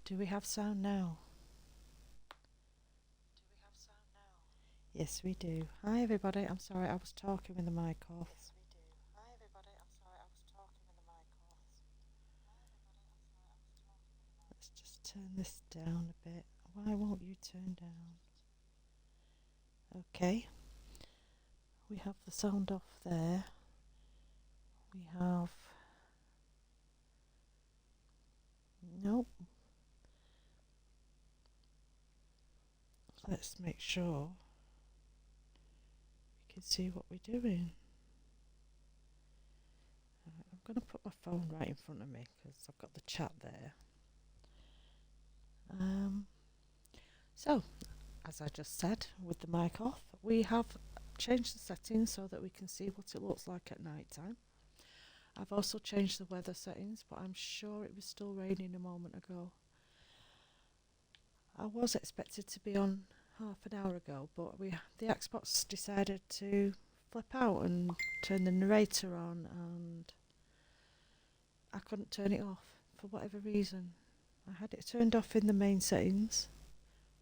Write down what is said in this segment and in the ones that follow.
Do we have sound now? Yes, we do. Hi, everybody. I'm sorry, I was talking with the mic off. Let's just turn this down a bit. Why won't you turn down? Okay, we have the sound off there. We have. Nope. Let's make sure we can see what we're doing. I'm going to put my phone right in front of me because I've got the chat there. Um, so, as I just said, with the mic off, we have changed the settings so that we can see what it looks like at night time. I've also changed the weather settings, but I'm sure it was still raining a moment ago. I was expected to be on half an hour ago, but the Xbox decided to flip out and turn the narrator on, and I couldn't turn it off for whatever reason. I had it turned off in the main settings,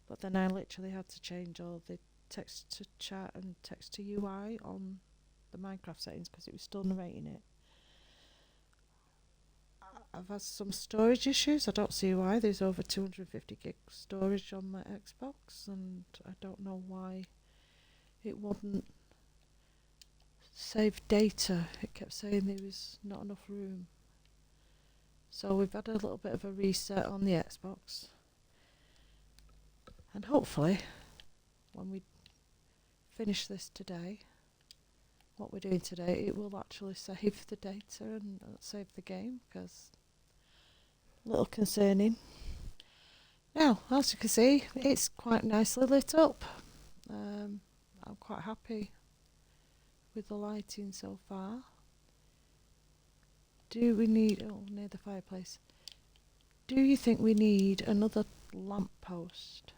but then I literally had to change all the text to chat and text to UI on the Minecraft settings because it was still narrating it. I've had some storage issues. I don't see why. There's over 250 gig storage on my Xbox, and I don't know why it wouldn't save data. It kept saying there was not enough room. So we've had a little bit of a reset on the Xbox, and hopefully when we finish this today, what we're doing today, it will actually save the data and save the game, because a little concerning. Now, as you can see, it's quite nicely lit up. I'm quite happy with the lighting so far. Do we need, oh, near the fireplace, do you think we need another lamppost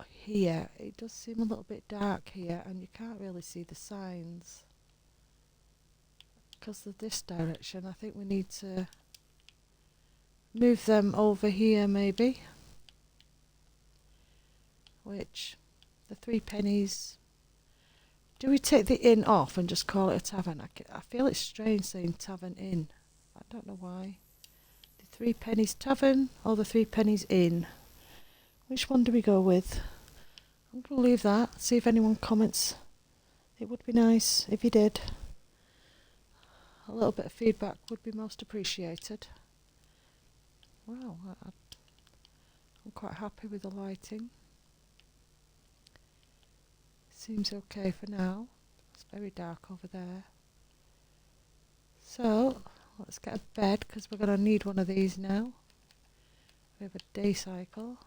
here? It does seem a little bit dark here, and you can't really see the signs because of this direction. I think we need to move them over here maybe, which the 3 pennies, do we take the inn off and just call it a tavern? I feel it's strange saying tavern inn. I don't know why. The 3 pennies tavern or the 3 pennies inn? Which one do we go with? I'm going to leave that, see if anyone comments. It would be nice if you did. A little bit of feedback would be most appreciated. Wow, I'm quite happy with the lighting. Seems okay for now. It's very dark over there. So, let's get a bed because we're going to need one of these now. We have a day cycle.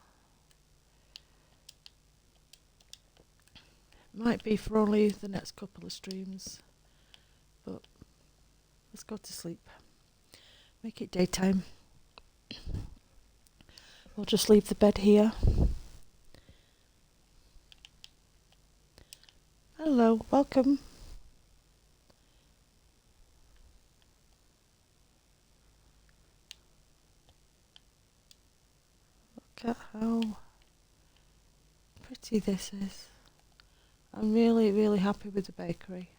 Might be for only the next couple of streams, but let's go to sleep. Make it daytime. We'll just leave the bed here. Hello, welcome. Look at how pretty this is. I'm really, really happy with the bakery.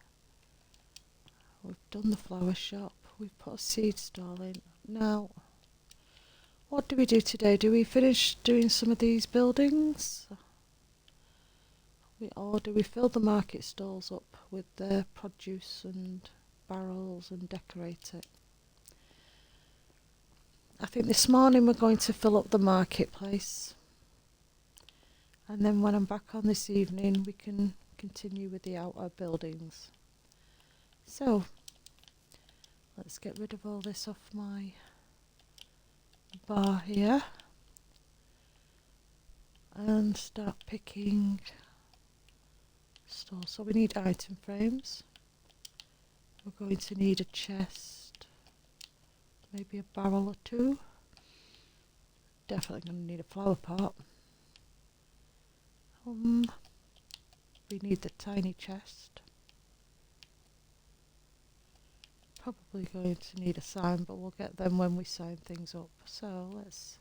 We've done the flower shop. We've put a seed stall in. Now, what do we do today? Do we finish doing some of these buildings? Or do we fill the market stalls up with their produce and barrels and decorate it? I think this morning we're going to fill up the marketplace. And then when I'm back on this evening, we can continue with the outer buildings. So, let's get rid of all this off my bar here. And start picking stores. So we need item frames. We're going to need a chest. Maybe a barrel or 2. Definitely going to need a flower pot. We need the tiny chest. Probably going to need a sign, but we'll get them when we sign things up. So let's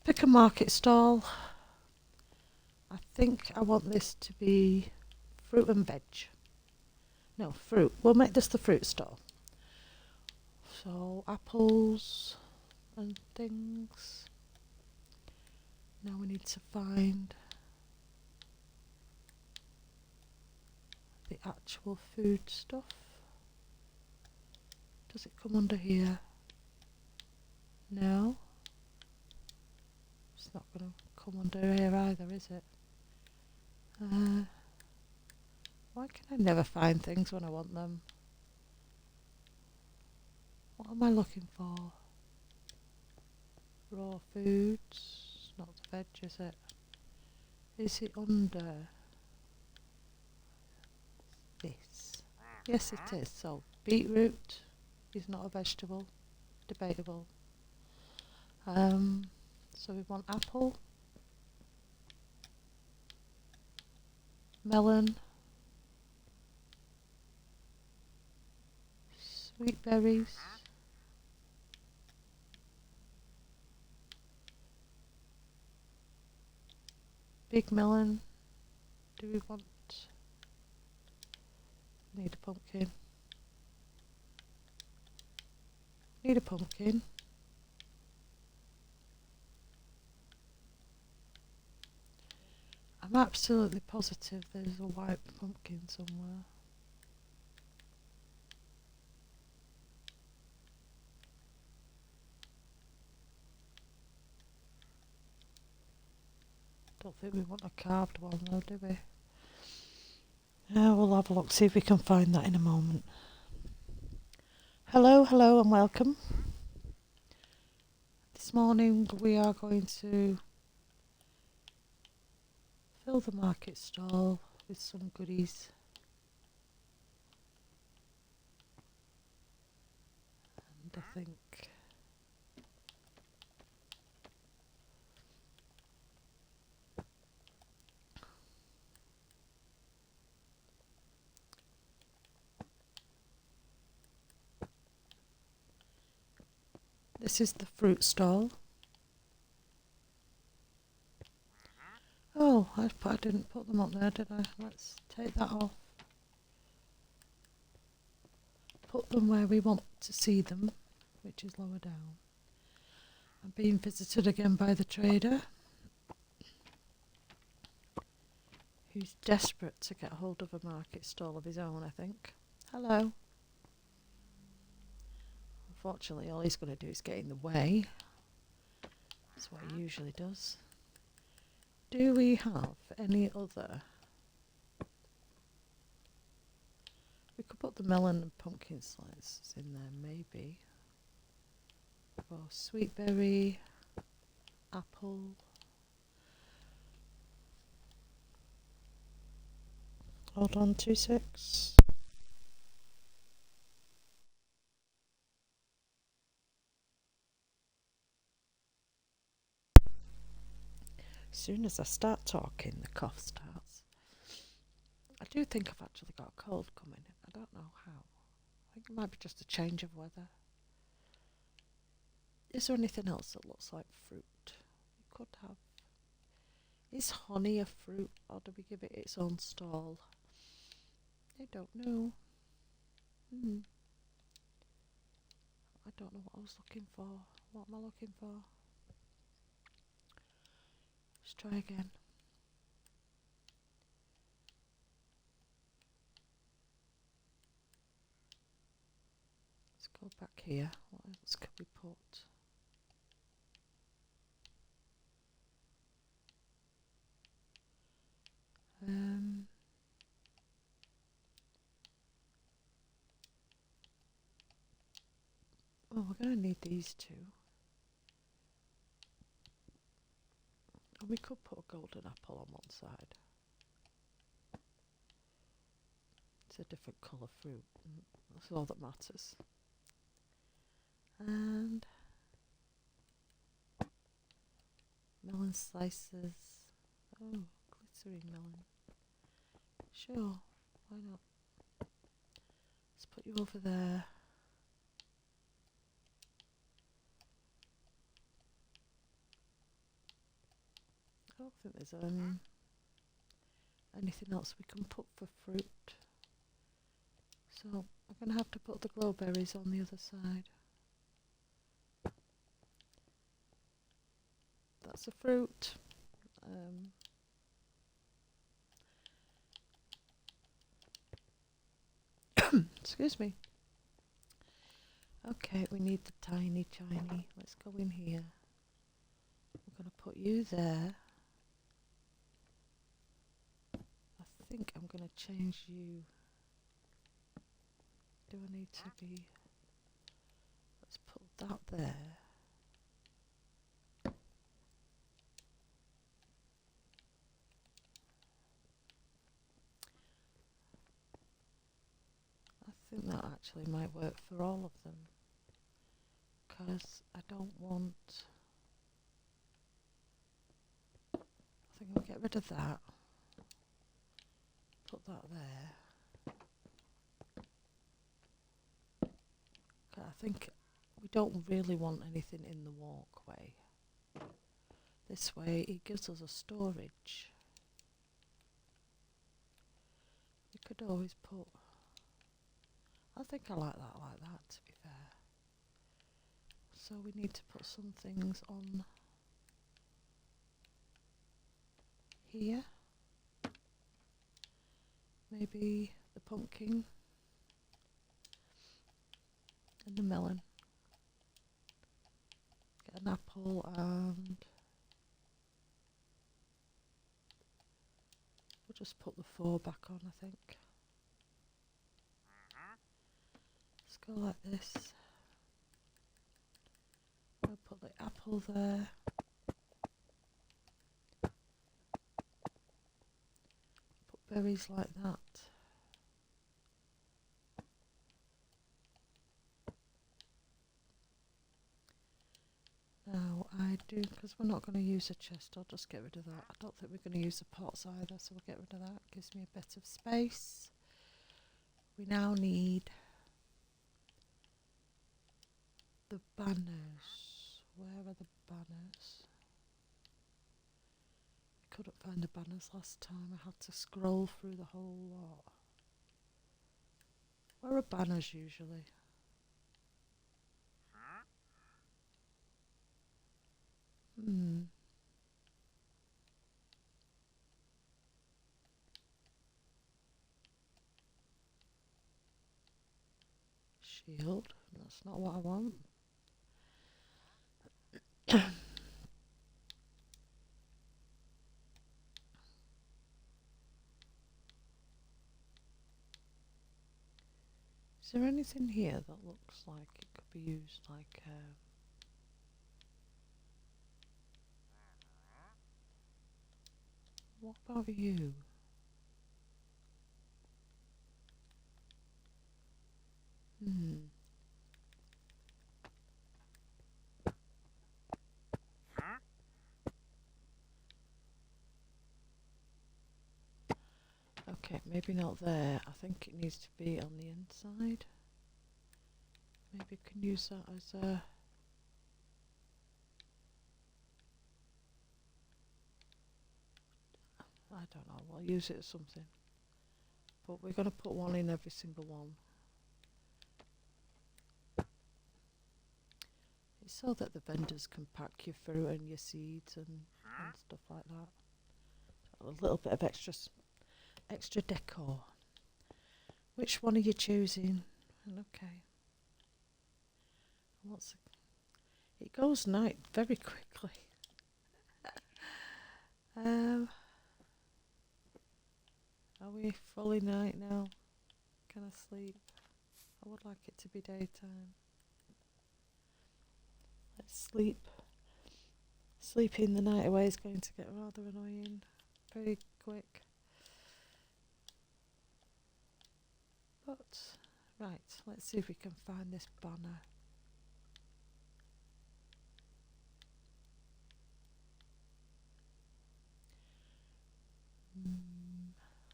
pick a market stall. I think I want this to be fruit and veg. No, fruit. We'll make this the fruit stall. So apples and things. Now we need to find the actual food stuff. Does it come under here? No. It's not going to come under here either, is it? Why can I never find things when I want them? What am I looking for? Raw foods. Not the veg, is it? Is it under this? Yes, it is. So beetroot is not a vegetable. Debatable. So we want apple, melon, sweet berries, big melon. Do we want? Need a pumpkin. Need a pumpkin. I'm absolutely positive there's a white pumpkin somewhere. Don't think we want a carved one though, do we? We'll have a look, see if we can find that in a moment. Hello, hello and welcome. This morning we are going to fill the market stall with some goodies. And I think this is the fruit stall. Oh, I didn't put them up there, did I? Let's take that off. Put them where we want to see them, which is lower down. I'm being visited again by the trader, who's desperate to get hold of a market stall of his own, I think. Hello. Unfortunately, all he's going to do is get in the way. That's what he usually does. Do we have any other? We could put the melon and pumpkin slices in there, maybe. Or sweet berry, apple. Hold on, 2 secs. As soon as I start talking, the cough starts. I do think I've actually got a cold coming. I don't know how. I think it might be just a change of weather. Is there anything else that looks like fruit? We could have. Is honey a fruit, or do we give it its own stall? I don't know. I don't know what I was looking for. What am I looking for? Let's try again. Let's go back here. What else could we put? Oh, we're going to need these two. And we could put a golden apple on one side. It's a different colour fruit. That's all that matters. And melon slices. Oh, glittering melon. Sure, why not? Let's put you over there. I don't think there's anything else we can put for fruit. So I'm going to have to put the glowberries on the other side. That's a fruit. Excuse me. Okay, we need the tiny. Let's go in here. We're going to put you there. I think I'm going to change you. Do I need to be... Let's put that there. I think that actually might work for all of them. Because I don't want... I think I'll get rid of that. Put that there. I think we don't really want anything in the walkway. This way it gives us a storage. We could always put... I think I like that to be fair. So we need to put some things on here. Maybe the pumpkin and the melon. Get an apple and we'll just put the 4 back on, I think. Let's go like this. We'll put the apple there. Put berries like that. Now I do, because we're not going to use a chest, I'll just get rid of that. I don't think we're going to use the pots either, so we'll get rid of that. Gives me a bit of space. We now need the banners. Where are the banners? I couldn't find the banners last time. I had to scroll through the whole lot. Where are banners usually? Shield. That's not what I want. Is there anything here that looks like it could be used like what about you? Okay, maybe not there. I think it needs to be on the inside. Maybe we can use that as a... I don't know, we'll use it as something. But we're going to put one in every single one. It's so that the vendors can pack your fruit and your seeds and stuff like that. A little bit of extra decor. Which one are you choosing? Okay. It goes night very quickly. Are we fully night now? Can I sleep? I would like it to be daytime. Let's sleep. Sleeping the night away is going to get rather annoying very quick. But, right, let's see if we can find this banner.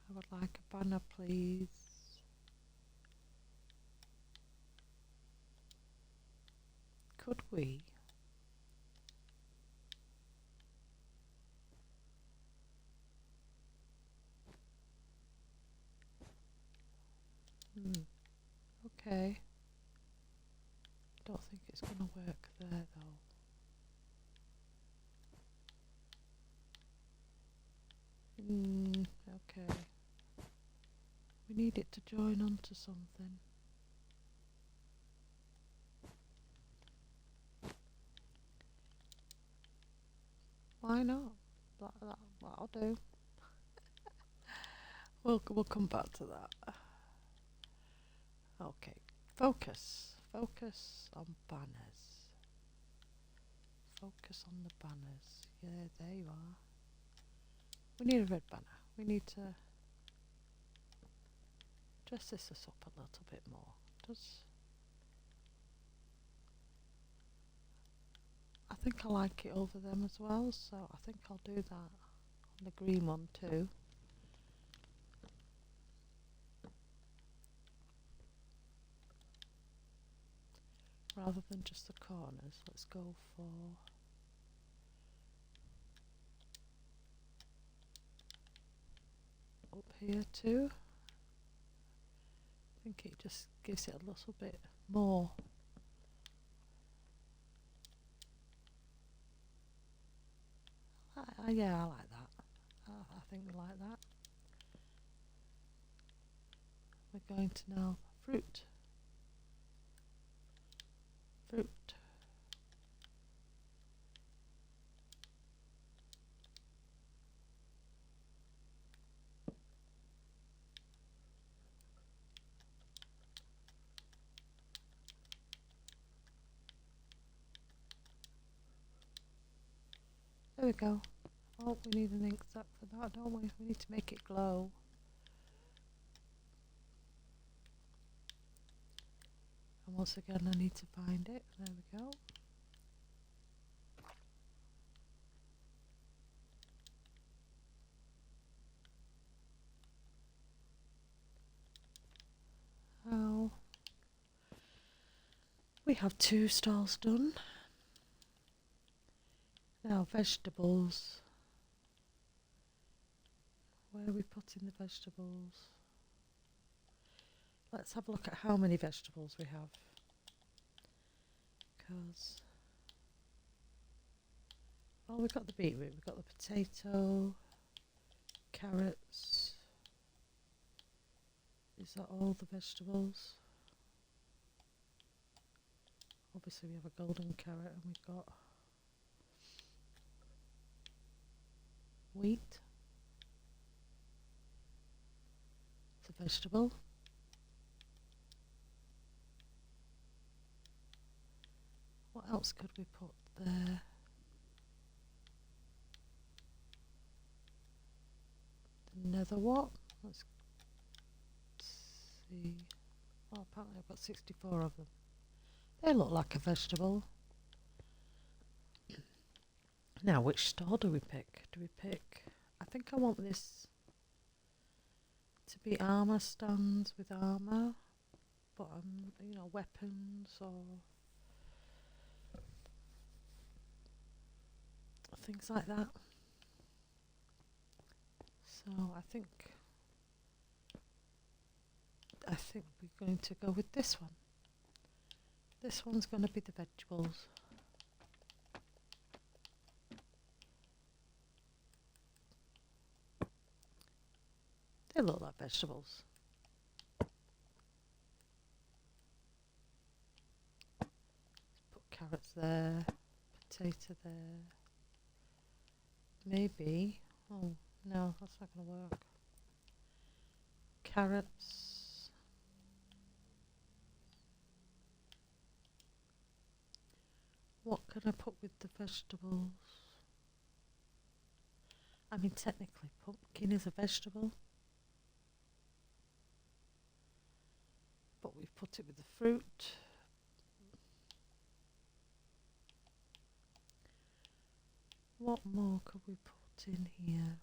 I would like a banner, please. Could we? Okay. Don't think it's going to work there though. Okay. We need it to join onto something. Why not? That'll do. We'll come back to that. Okay. Focus. Focus on banners. Focus on the banners. Yeah, there you are. We need a red banner. We need to dress this up a little bit more. I think I like it over them as well, so I think I'll do that on the green one too. Rather than just the corners, let's go for up here too. I think it just gives it a little bit more. Yeah, I like that. I think we like that. We're going to now fruit. Fruit. There we go. Oh, we need an ink sac for that, don't we? We need to make it glow. And once again, I need to find it. There we go. Oh, we have 2 stalls done. Now vegetables. Where are we putting the vegetables? Let's have a look at how many vegetables we have. Because, oh, we've got the beetroot, we've got the potato, carrots. Is that all the vegetables? Obviously we have a golden carrot and we've got wheat. It's a vegetable. What else could we put there? The Nether Wart. Let's see. Oh, apparently I've got 64 of them. They look like a vegetable. Now, which store do we pick? Do we pick? I think I want this to be armor stands with armor, but you know, weapons or things like that. So I think we're going to go with this one. This one's going to be the vegetables. They look like vegetables. Put carrots there, potato there. Maybe. Oh no, that's not going to work. Carrots. What can I put with the vegetables? I mean, technically, pumpkin is a vegetable. But we've put it with the fruit. What more could we put in here?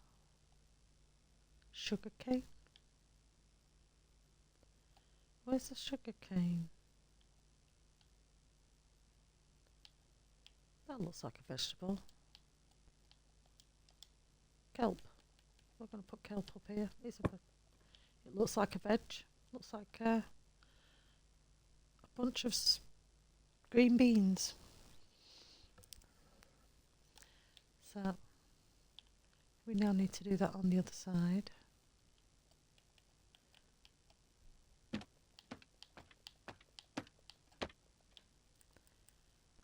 Sugar cane? Where's the sugar cane? That looks like a vegetable. Kelp. We're going to put kelp up here. It looks like a veg. Looks like a bunch of green beans. So we now need to do that on the other side.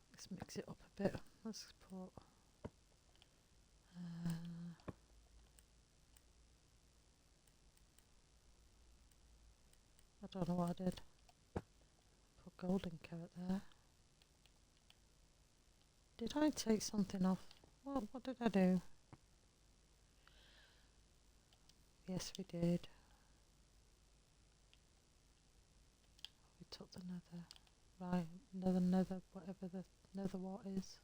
Let's mix it up a bit. Let's put I don't know what I did. Put golden carrot there. Did I take something off? What did I do? Yes, we did. We took the nether. Right, nether, whatever the nether wart is.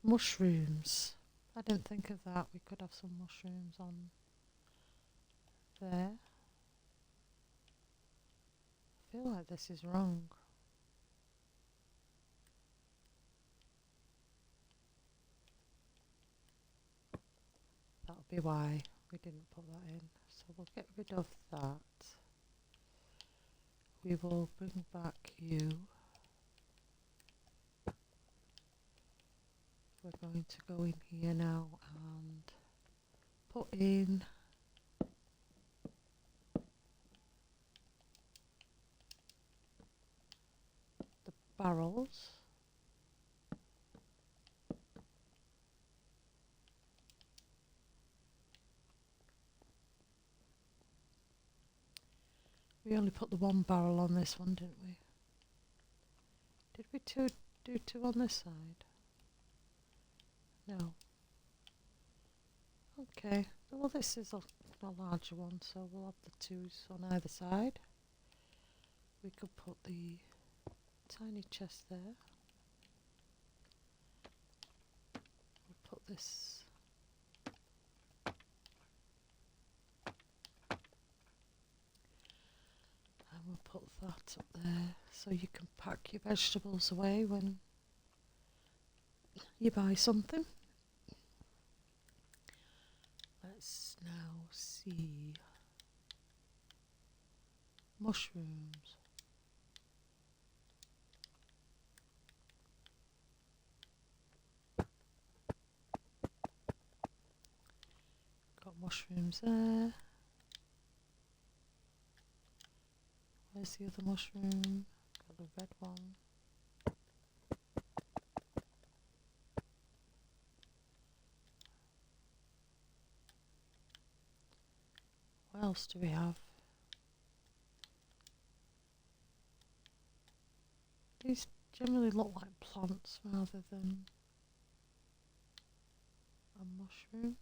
Mushrooms. I didn't think of that. We could have some mushrooms on there. I feel like this is wrong. That'll be why we didn't put that in. So we'll get rid of that. We will bring back you. We're going to go in here now and put in the barrels. We only put the one barrel on this one, didn't we? Did we do two on this side? No. Okay, well this is a larger one, so we'll have the twos on either side. We could put the tiny chest there. We'll put this and we'll put that up there so you can pack your vegetables away when you buy something. Let's now see mushrooms. Got mushrooms there. Where's the other mushroom? Got the red one. What else do we have? These generally look like plants rather than a mushroom.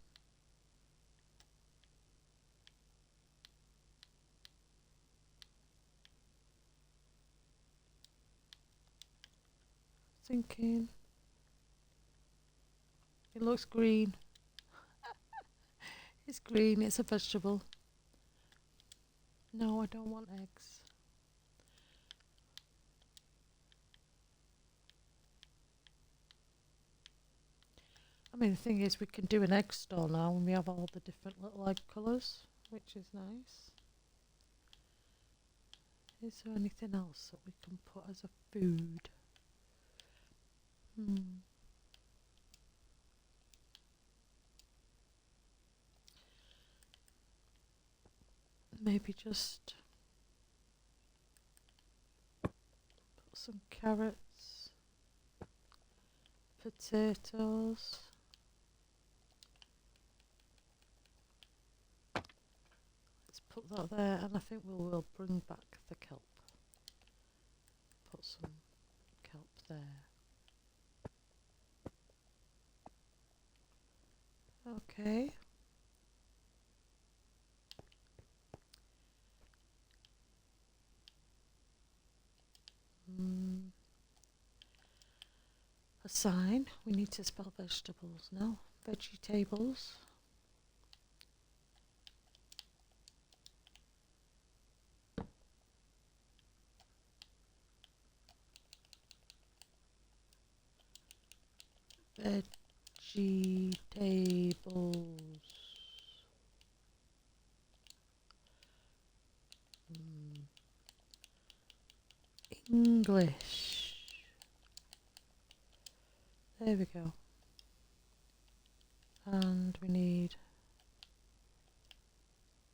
Thinking it looks green. It's green, it's a vegetable. No, I don't want eggs. I mean, the thing is, we can do an egg store now and we have all the different little egg colours, which is nice. Is there anything else that we can put as a food? Maybe just put some carrots, potatoes. Let's put that there, and I think we'll bring back the kelp. Put some kelp there. Okay. A sign. We need to spell vegetables now. Vegetables. vegetables. English. There we go. And we need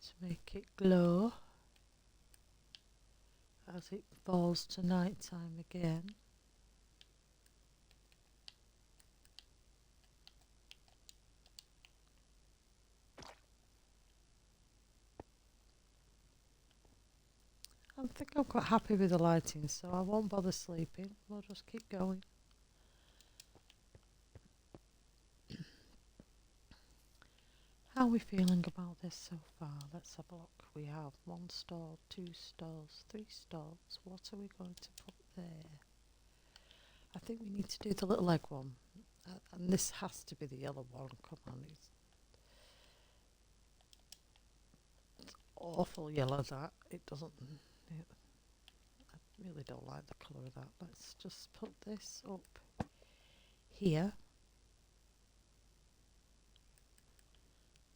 to make it glow as it falls to night time again. I think I'm quite happy with the lighting, so I won't bother sleeping. We'll just keep going. How are we feeling about this so far? Let's have a look. We have 1 stall, 2 stalls, 3 stalls. What are we going to put there? I think we need to do the little egg one. And this has to be the yellow one. Come on, it's awful yellow that. It doesn't... I really don't like the colour of that. Let's just put this up here.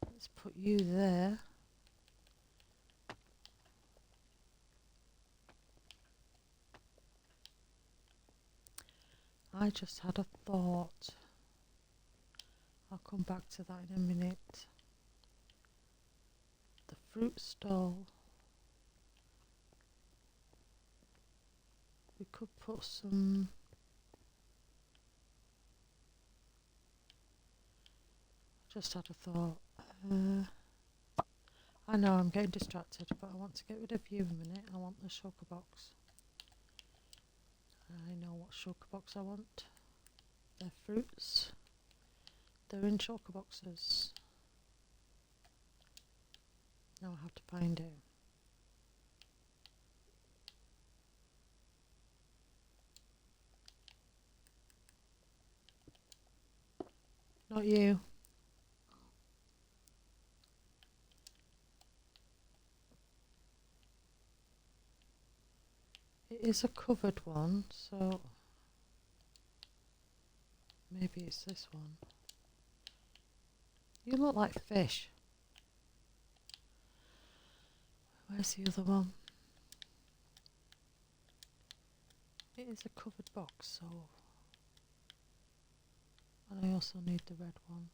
Let's put you there. I just had a thought. I'll come back to that in a minute. The fruit stall. We could put some... Just had a thought. I know I'm getting distracted, but I want to get rid of you a minute. I want the sugar box. I know what sugar box I want. They're fruits. They're in sugar boxes. Now I have to find it. Not you. It is a covered one, so maybe it's this one. You look like fish. Where's the other one? It is a covered box, so... And I also need the red one.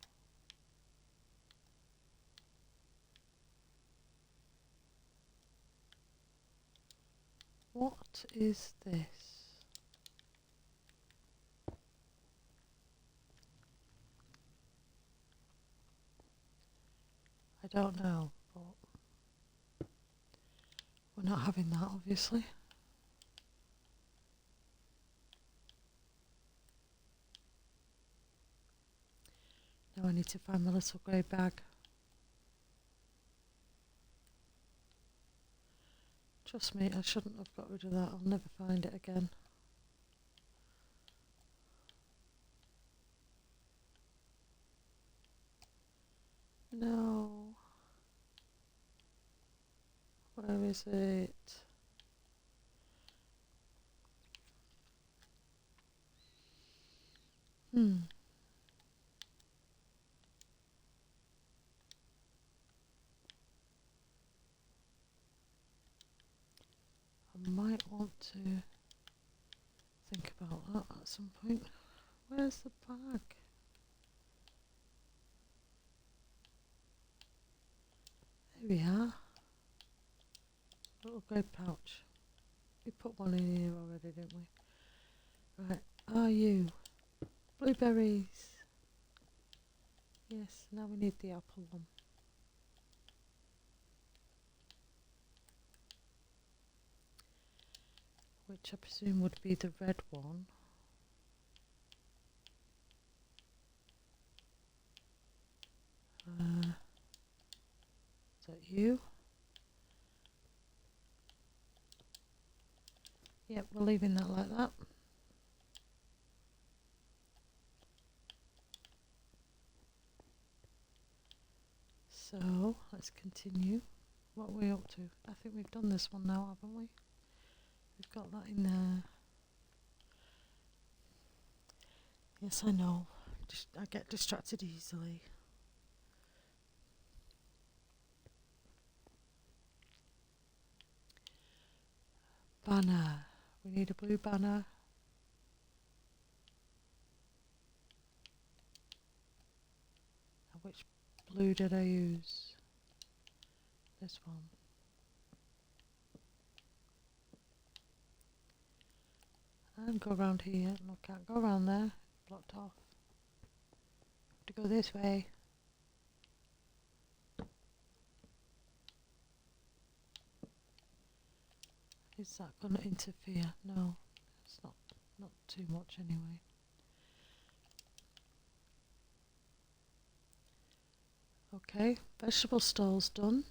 What is this? I don't know, but we're not having that, obviously. Now I need to find my little grey bag. Trust me, I shouldn't have got rid of that. I'll never find it again. No. Where is it? I might want to think about that at some point. Where's the bag? There we are. Little grey pouch. We put one in here already, didn't we? Right, are you? Blueberries. Yes, now we need the apple one. Which I presume would be the red one. Is that you? Yep, we're leaving that like that. So, let's continue. What are we up to? I think we've done this one now, haven't we? We've got that in there. Yes, I know. I get distracted easily. Banner. We need a blue banner. Which blue did I use? This one. And go around here. No, can't go around there. Blocked off. Have to go this way. Is that going to interfere? No, it's not too much anyway. Okay, vegetable stall's done.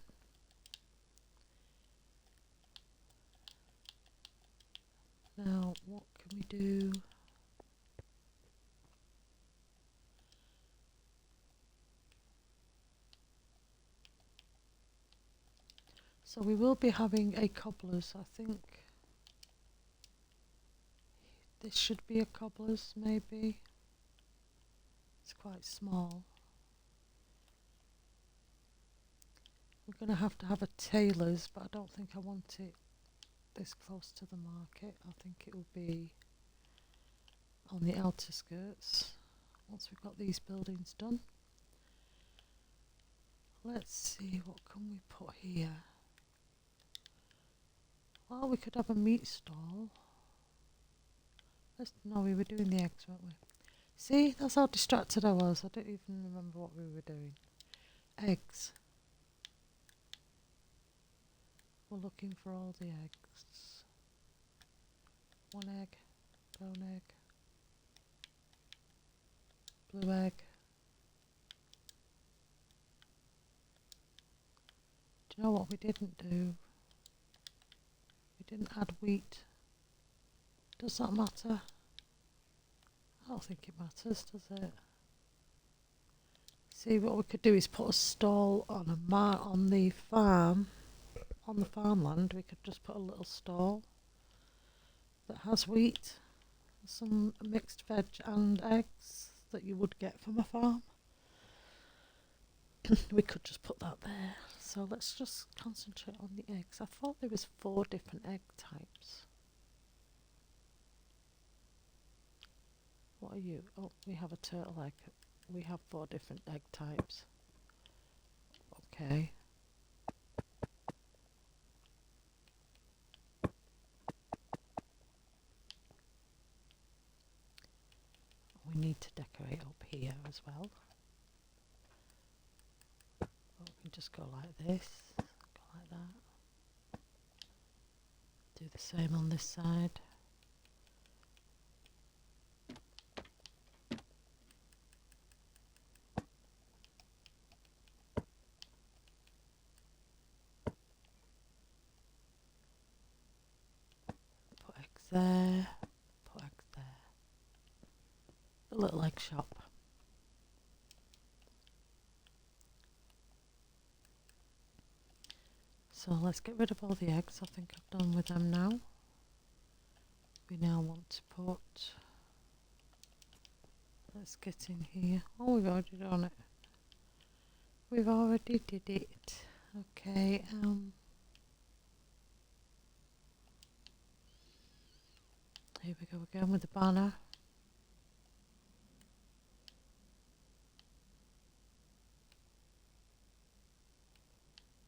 Now, what can we do? So we will be having a cobbler's, I think. This should be a cobbler's, maybe. It's quite small. We're going to have a tailor's, but I don't think I want it this close to the market. I think it will be on the outer skirts once we've got these buildings done. Let's see, what can we put here? Well, we could have a meat stall. No, we were doing the eggs, weren't we? See, that's how distracted I was. I don't even remember what we were doing. Eggs. We're looking for all the eggs. One egg, brown egg, blue egg. Do you know what we didn't do? We didn't add wheat. Does that matter? I don't think it matters, does it? See, what we could do is put a stall on on the farm, on the farmland. We could just put a little stall that has wheat, some mixed veg and eggs that you would get from a farm. We could just put that there. So let's just concentrate on the eggs. I thought there was 4 different egg types. What are you? Oh, we have a turtle egg. We have 4 different egg types. Okay. We need to decorate up here as well. We can just go like this, go like that. Do the same on this side. Put eggs there, put eggs there. A little egg shop. So let's get rid of all the eggs. I think I've done with them now. We now want to put, let's get in here. Oh, we've already done it. We've already did it. Okay, here we go again with the banner.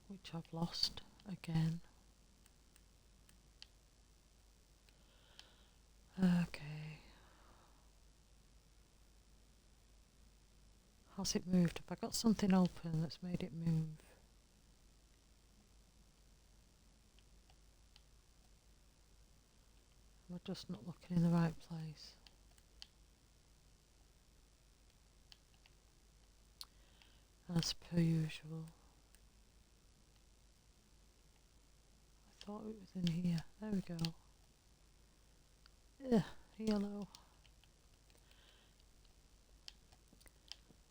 Which I've lost again. Okay. Has it moved? Have I got something open that's made it move? Am I just not looking in the right place? As per usual. I thought it was in here. There we go. Ugh, yellow.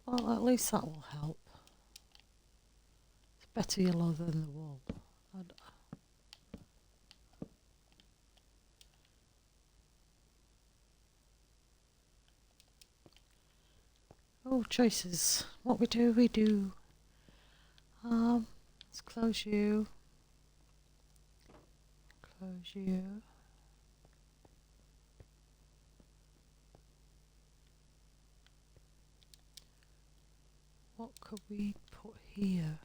Well, at least that will help. It's better yellow than the wool. Oh, choices. What we do, we do. Let's close you. Close you. What could we put here?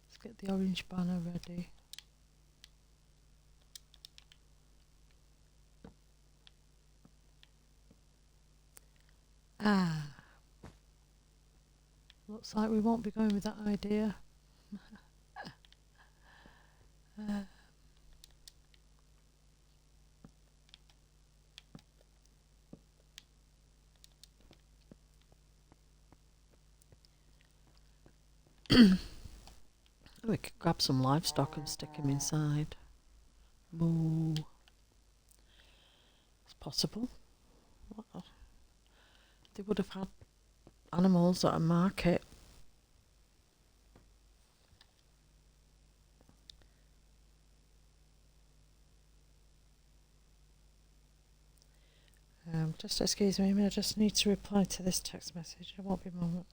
Let's get the orange banner ready. Ah, looks like we won't be going with that idea. We could grab some livestock and stick them inside. Moo. It's possible. They would have had animals at a market. Just excuse me, I just need to reply to this text message. It won't be a moment.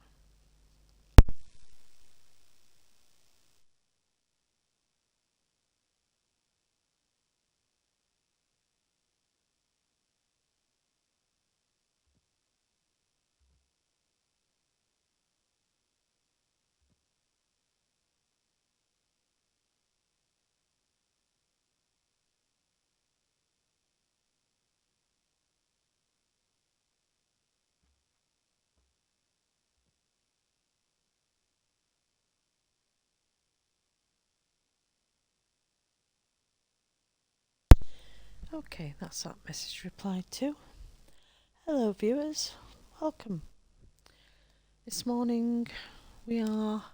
Okay, that's that message replied to. Hello viewers, welcome. This morning we are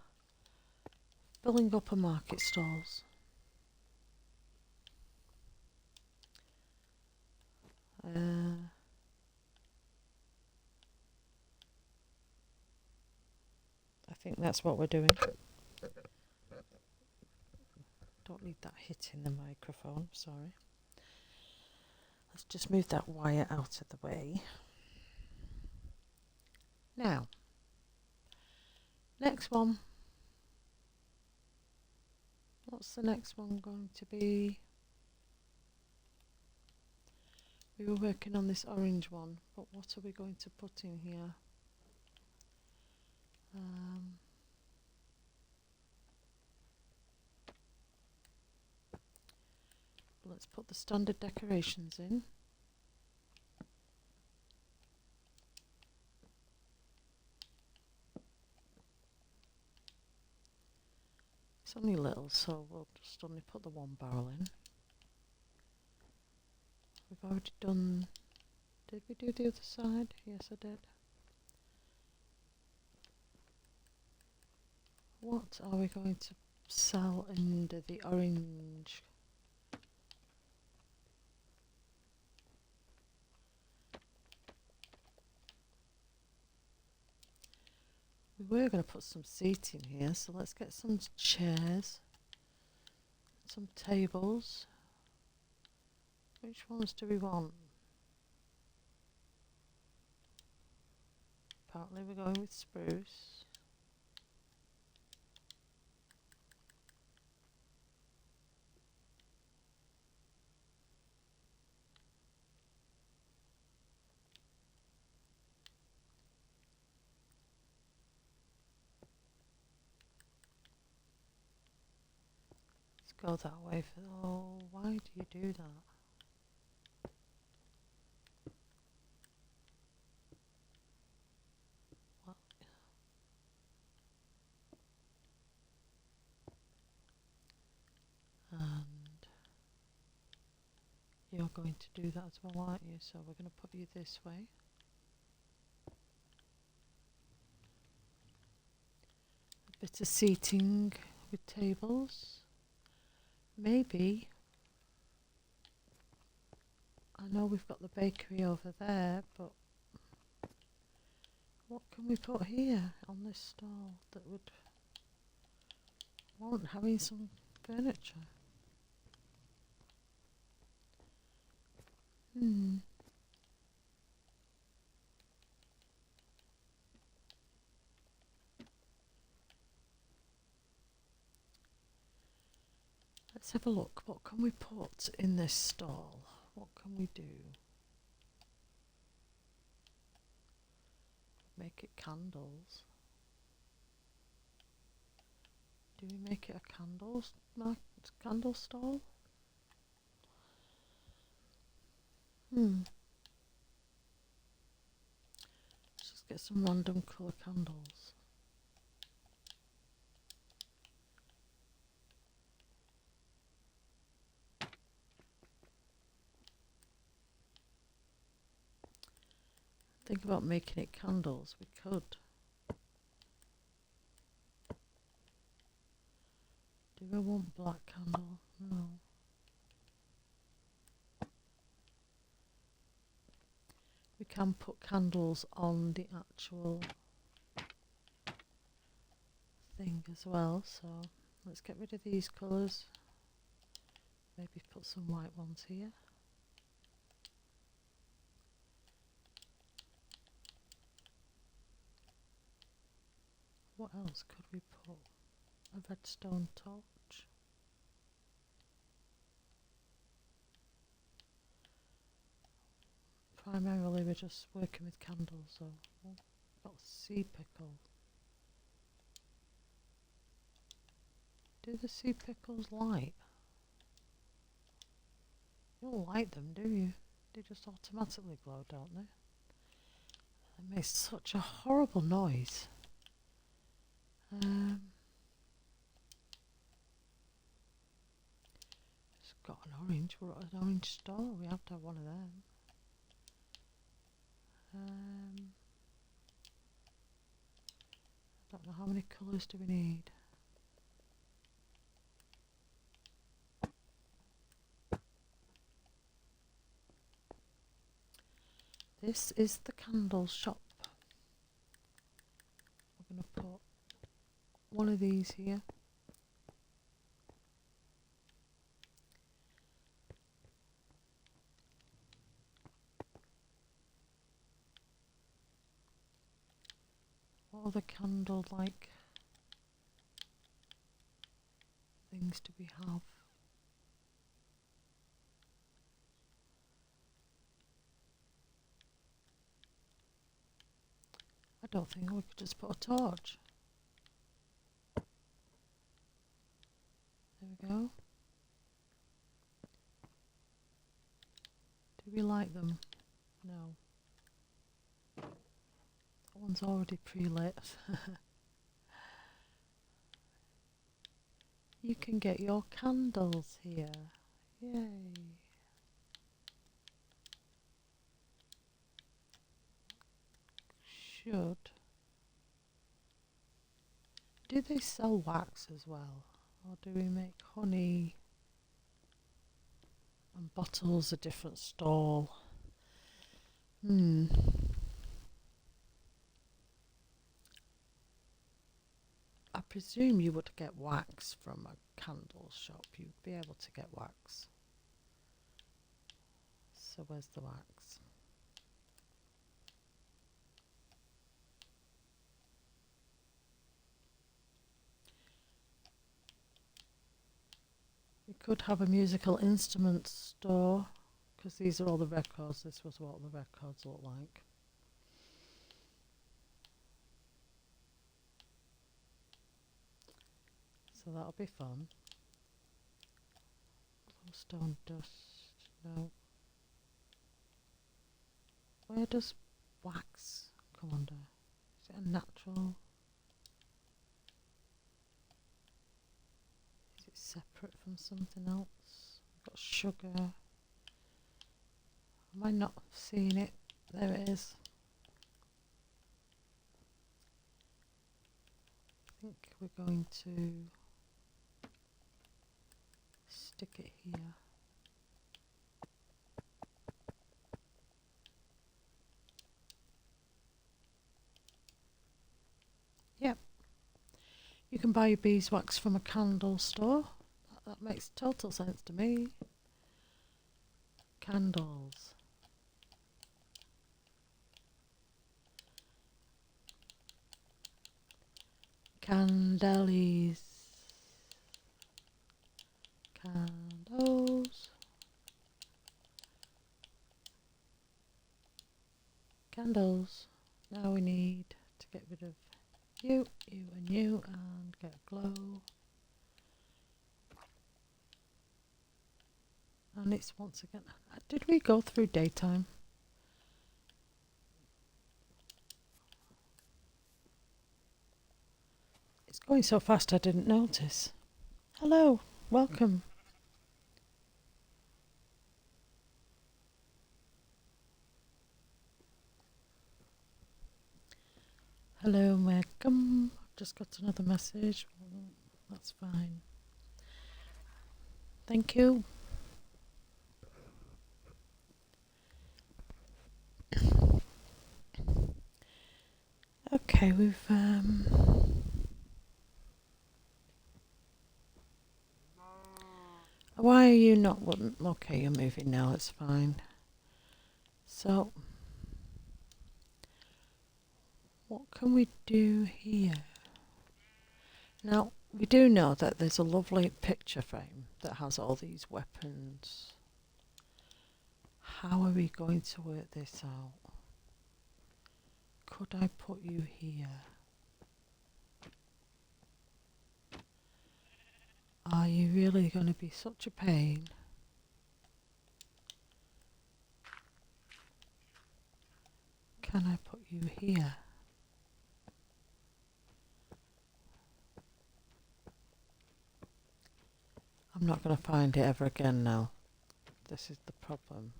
filling up a market stalls. I think that's what we're doing. Don't need that hitting the microphone, sorry. Let's just move that wire out of the way. Now, next one. What's the next one going to be? We were working on this orange one, but what are we going to put in here? Let's put the standard decorations in. It's only little, so we'll just only put the one barrel in. We've already done... Did we do the other side? Yes, I did. What are we going to sell under the orange? We were going to put some seating here, so let's get some chairs, some tables. Which ones do we want? Apparently we're going with spruce. Let's go that way. Oh, why do you do that? What? And you're going to do that as well, aren't you? So we're going to put you this way. A bit of seating with tables. Maybe. I know we've got the bakery over there, but what can we put here on this stall that would warrant having some furniture? Let's have a look. What can we put in this stall? What can we do? Make it candles. Do we make it a candle stall? Let's just get some random colour candles. Think about making it candles. We could. Do I want black candle? No. We can put candles on the actual thing as well, so let's get rid of these colours. Maybe put some white ones here. What else could we put? A redstone torch. Primarily we're just working with candles, so we've got sea pickle. Do the sea pickles light? You don't light them, do you? They just automatically glow, don't they? They make such a horrible noise. It's got an orange. We're at an orange store. We have to have one of them. I don't know how many colours do we need. This is the candle shop. We're going to put one of these here. What other candle like things do we have? I don't think we could just put a torch. There we go. Do we light them? No. That one's already pre-lit. You can get your candles here. Yay. Should. Do they sell wax as well? Or do we make honey and bottles a different stall? I presume you would get wax from a candle shop. You'd be able to get wax. So where's the wax? We could have a musical instruments store, because these are all the records. This was what the records look like. So that'll be fun. Glowstone dust. No. Where does wax come under? Is it a natural? Is it separate from something else? We've got sugar. Am I not seeing it? There it is. I think we're going to stick it here. Yep. You can buy your beeswax from a candle store. That makes total sense to me. Candles. Candelies. Candelies. candles. Now we need to get rid of you, you and you, and get a glow. And it's once again, did we go through daytime? It's going so fast I didn't notice. Hello, welcome. Hello, welcome. I've just got another message. That's fine. Thank you. Okay, we've why are you not okay, you're moving now, it's fine. So what can we do here? Now we do know that there's a lovely picture frame that has all these weapons. How are we going to work this out? Could I put you here? Are you really going to be such a pain? Can I put you here? I'm not going to find it ever again now. This is the problem.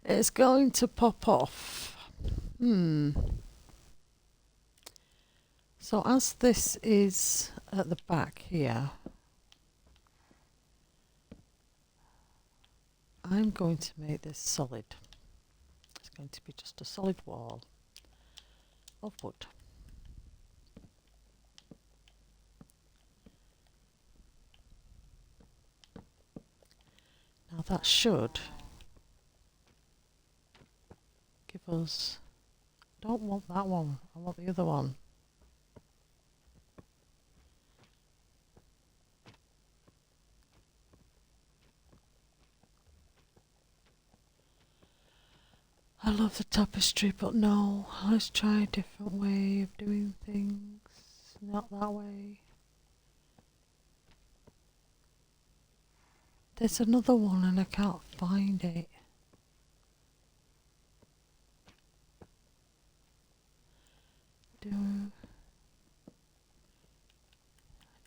It's going to pop off. So as this is at the back here, I'm going to make this solid. It's going to be just a solid wall of wood. Now that should give us... Don't want that one, I want the other one. I love the tapestry, but no, let's try a different way of doing things. Not that way. There's another one and I can't find it.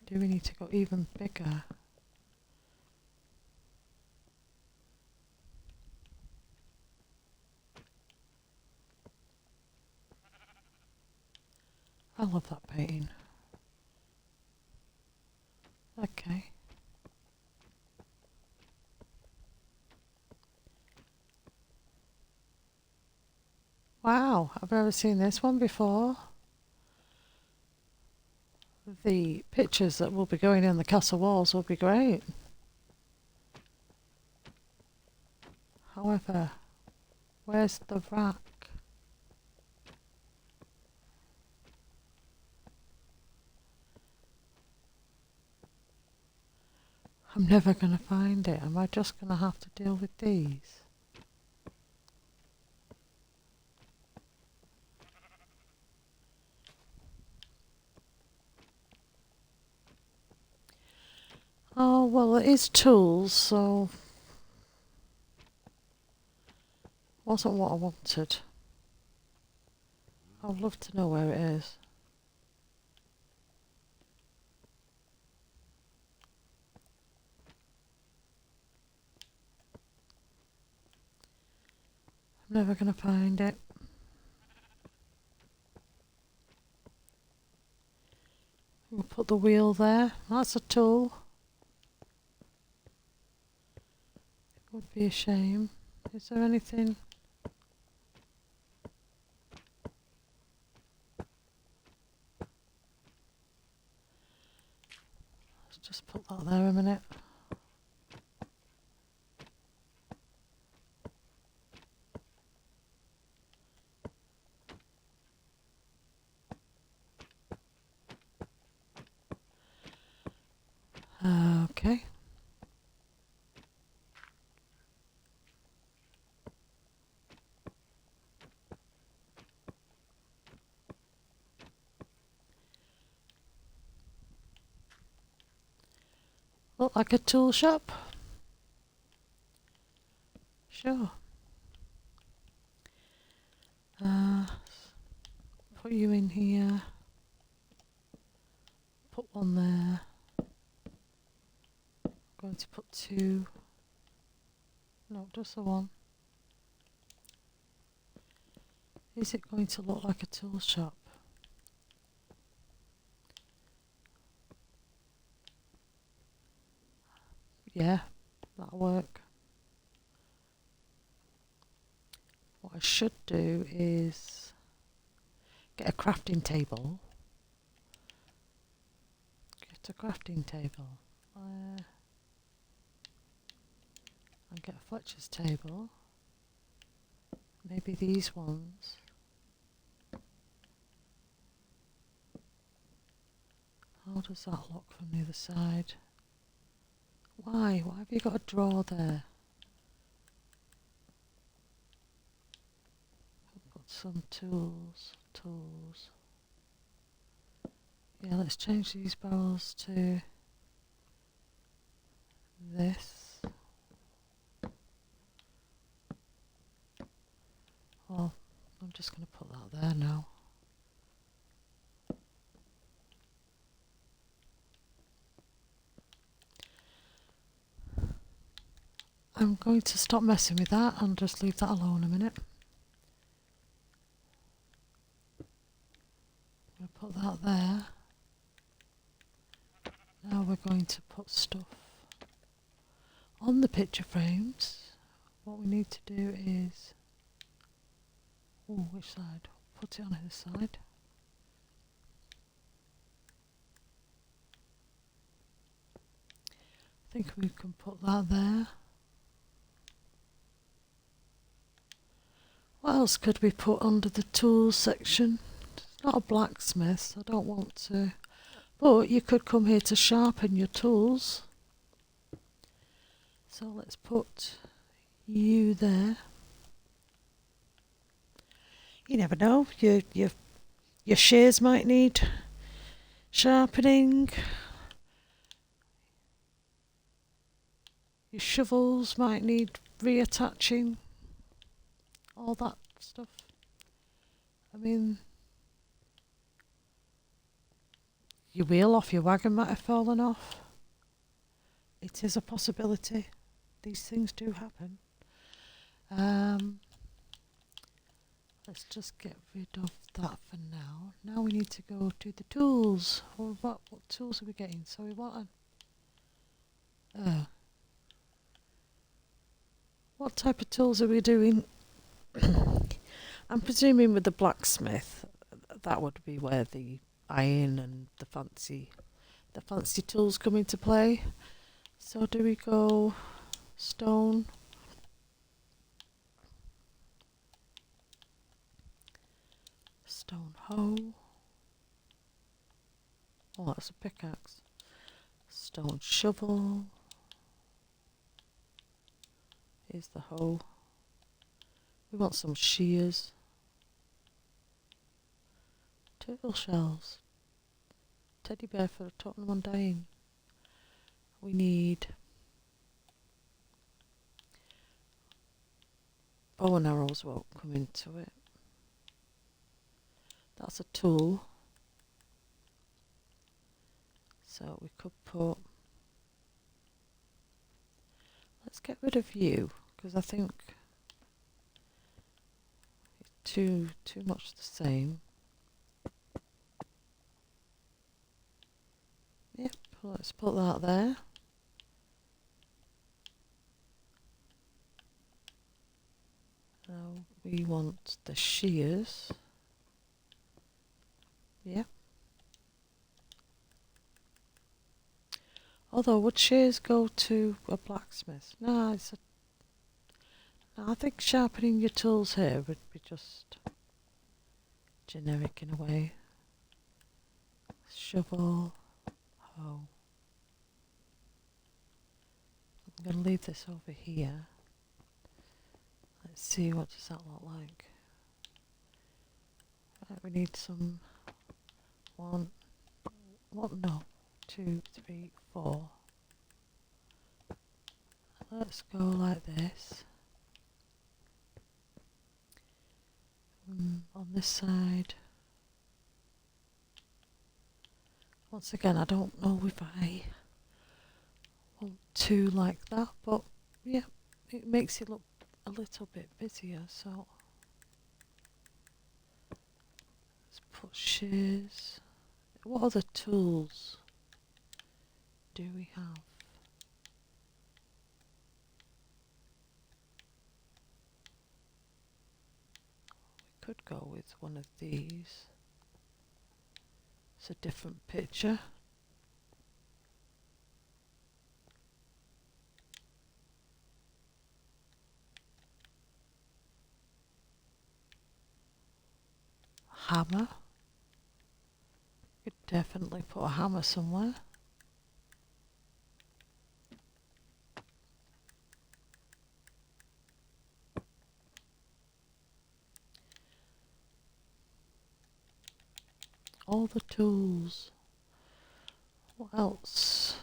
Do we need to go even bigger? I love that painting. Okay. Wow, I've never seen this one before. The pictures that will be going in the castle walls will be great. However, where's the rack? I'm never going to find it. Am I just going to have to deal with these? Oh, well, it is tools, so... Wasn't what I wanted. I'd love to know where it is. I'm never going to find it. We'll put the wheel there. That's a tool. It would be a shame. Is there anything? that there a minute. Okay. Look like a tool shop. Sure. Put you in here. Put one there. I'm going to put two. No, just the one. Is it going to look like a tool shop? Yeah, that'll work. What I should do is get a crafting table. Get a crafting table. And get a Fletcher's table. Maybe these ones. How does that look from the other side? Why? Why have you got a drawer there? Put some tools. Yeah, let's change these barrels to this. Oh, I'm just going to put that there now. I'm going to stop messing with that and just leave that alone a minute. I'm going to put that there. Now we're going to put stuff on the picture frames. What we need to do is... Oh, which side? Put it on his side. I think we can put that there. What else could we put under the tools section? It's not a blacksmith, so I don't want to. But you could come here to sharpen your tools. So let's put you there. You never know. Your shears might need sharpening. Your shovels might need reattaching. All that stuff. I mean, your wheel off your wagon might have fallen off. It is a possibility. These things do happen. Let's just get rid of that for now. Now we need to go to the tools. Or what tools are we getting? So we want what type of tools are we doing? I'm presuming with the blacksmith, that would be where the iron and the fancy tools come into play. So do we go stone? Stone hoe. Oh, that's a pickaxe. Stone shovel. Here's the hoe. We want some shears. Turtle shells. Teddy bear for Tottenham Undying. We need bow and arrows won't come into it. That's a tool. So we could put... Let's get rid of you, because I think it's too much the same. Yep, let's put that there. Now we want the shears. Yep. Although, would shears go to a blacksmith? No, no, I think sharpening your tools here would be just generic in a way. Shovel, hoe. I'm going to leave this over here. Let's see, what does that look like? Right, we need some no, 2, 3, 4. Let's go like this. On this side. Once again, I don't know if I want to like that, but yeah, it makes it look a little bit busier, so let's put shears. What other tools do we have? We could go with one of these. It's a different picture. Hammer. Could definitely put a hammer somewhere. All the tools. What else?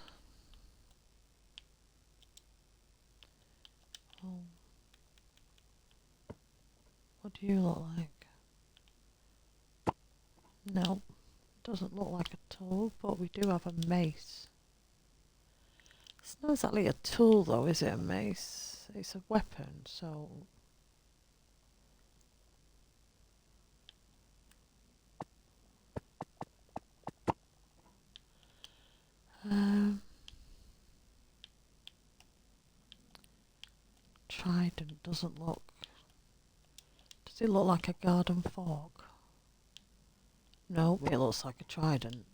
Oh. What do you look like? No, doesn't look like a tool, but we do have a mace. It's not exactly a tool though, is it, a mace? It's a weapon, so... Trident doesn't look... Does it look like a garden fork? No, it looks like a trident.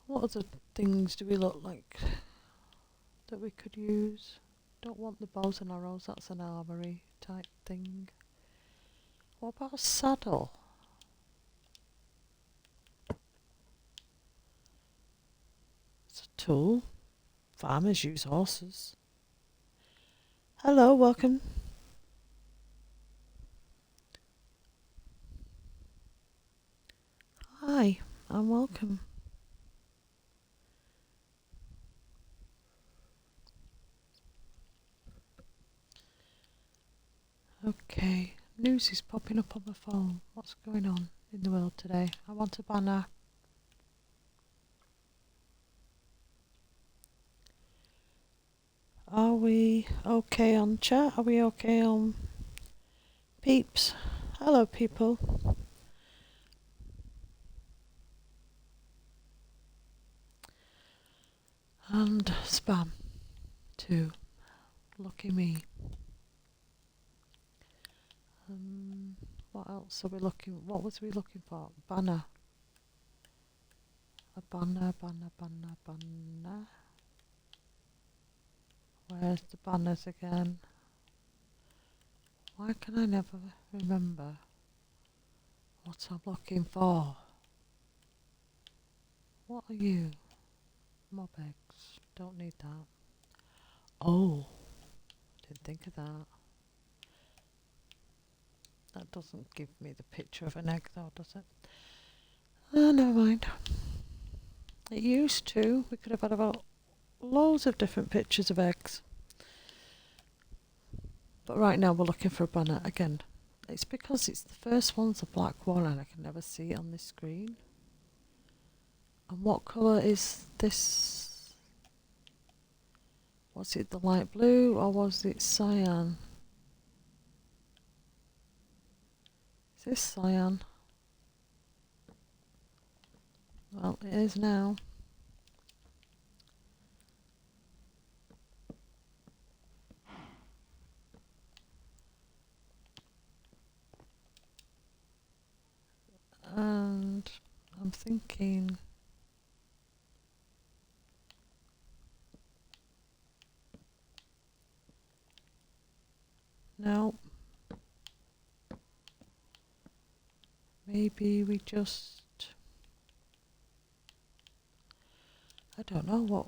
What other things do we look like that we could use? Don't want the bows and arrows, that's an armory type thing. What about a saddle? It's a tool. Farmers use horses. Hello, welcome. Hi, and welcome. Okay, news is popping up on my phone. What's going on in the world today? I want a banner. Are we okay on chat? Are we okay on peeps? Hello, people. And spam too. Lucky me. What else are we looking? What was we looking for? Banner. A banner. Where's the banners again? Why can I never remember what I'm looking for? What are you? Mob eggs. Don't need that. Oh, didn't think of that. That doesn't give me the picture of an egg though, does it? Oh, never mind. It used to. We could have had about loads of different pictures of eggs. But right now we're looking for a banner again. It's because it's the first one's a black one and I can never see it on this screen. And what colour is this? Was it the light blue or was it cyan? Is this cyan? Well, it is now. And I'm thinking No. Maybe we just... I don't know what...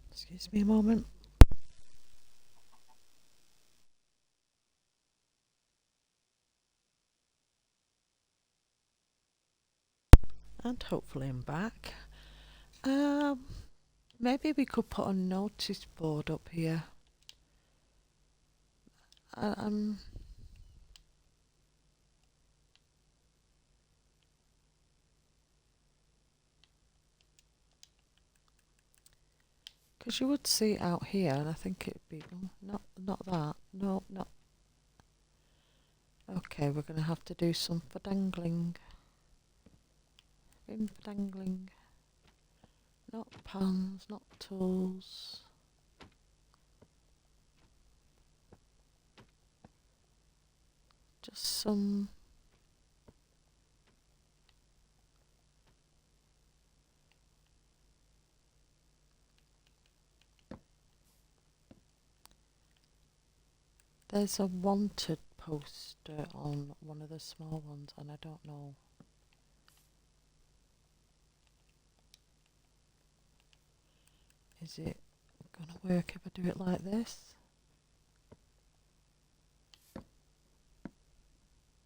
Excuse me a moment. And hopefully I'm back. Maybe we could put a notice board up here. Because you would see it out here, and I think it'd be not that. No, not. Okay, we're going to have to do some fadangling. Fadangling. Not pans, not tools. Just some... There's a wanted poster on one of the small ones, and I don't know. Is it gonna work if I do it like this?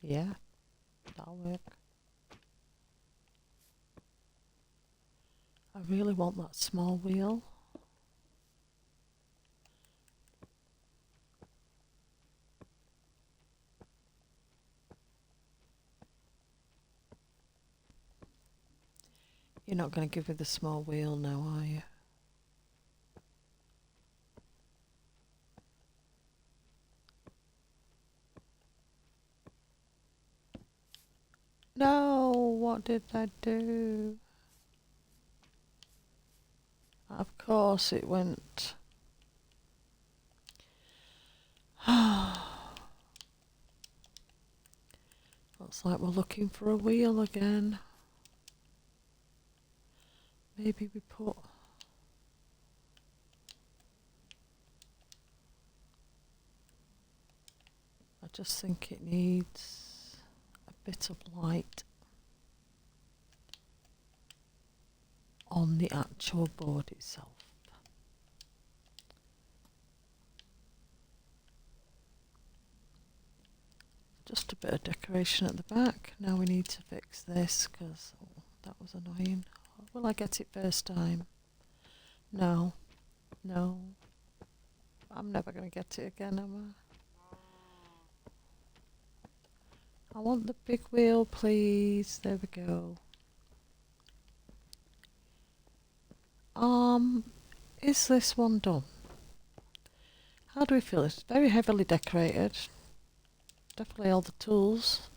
Yeah, that'll work. I really want that small wheel. You're not going to give me the small wheel now, are you? No, what did I do? Of course it went. Looks like we're looking for a wheel again. Maybe we put... I just think it needs a bit of light on the actual board itself. Just a bit of decoration at the back. Now we need to fix this because that was annoying. Will I get it first time? No. No. I'm never going to get it again, am I? I want the big wheel, please. There we go. Is this one done? How do we feel? It's very heavily decorated. Definitely all the tools.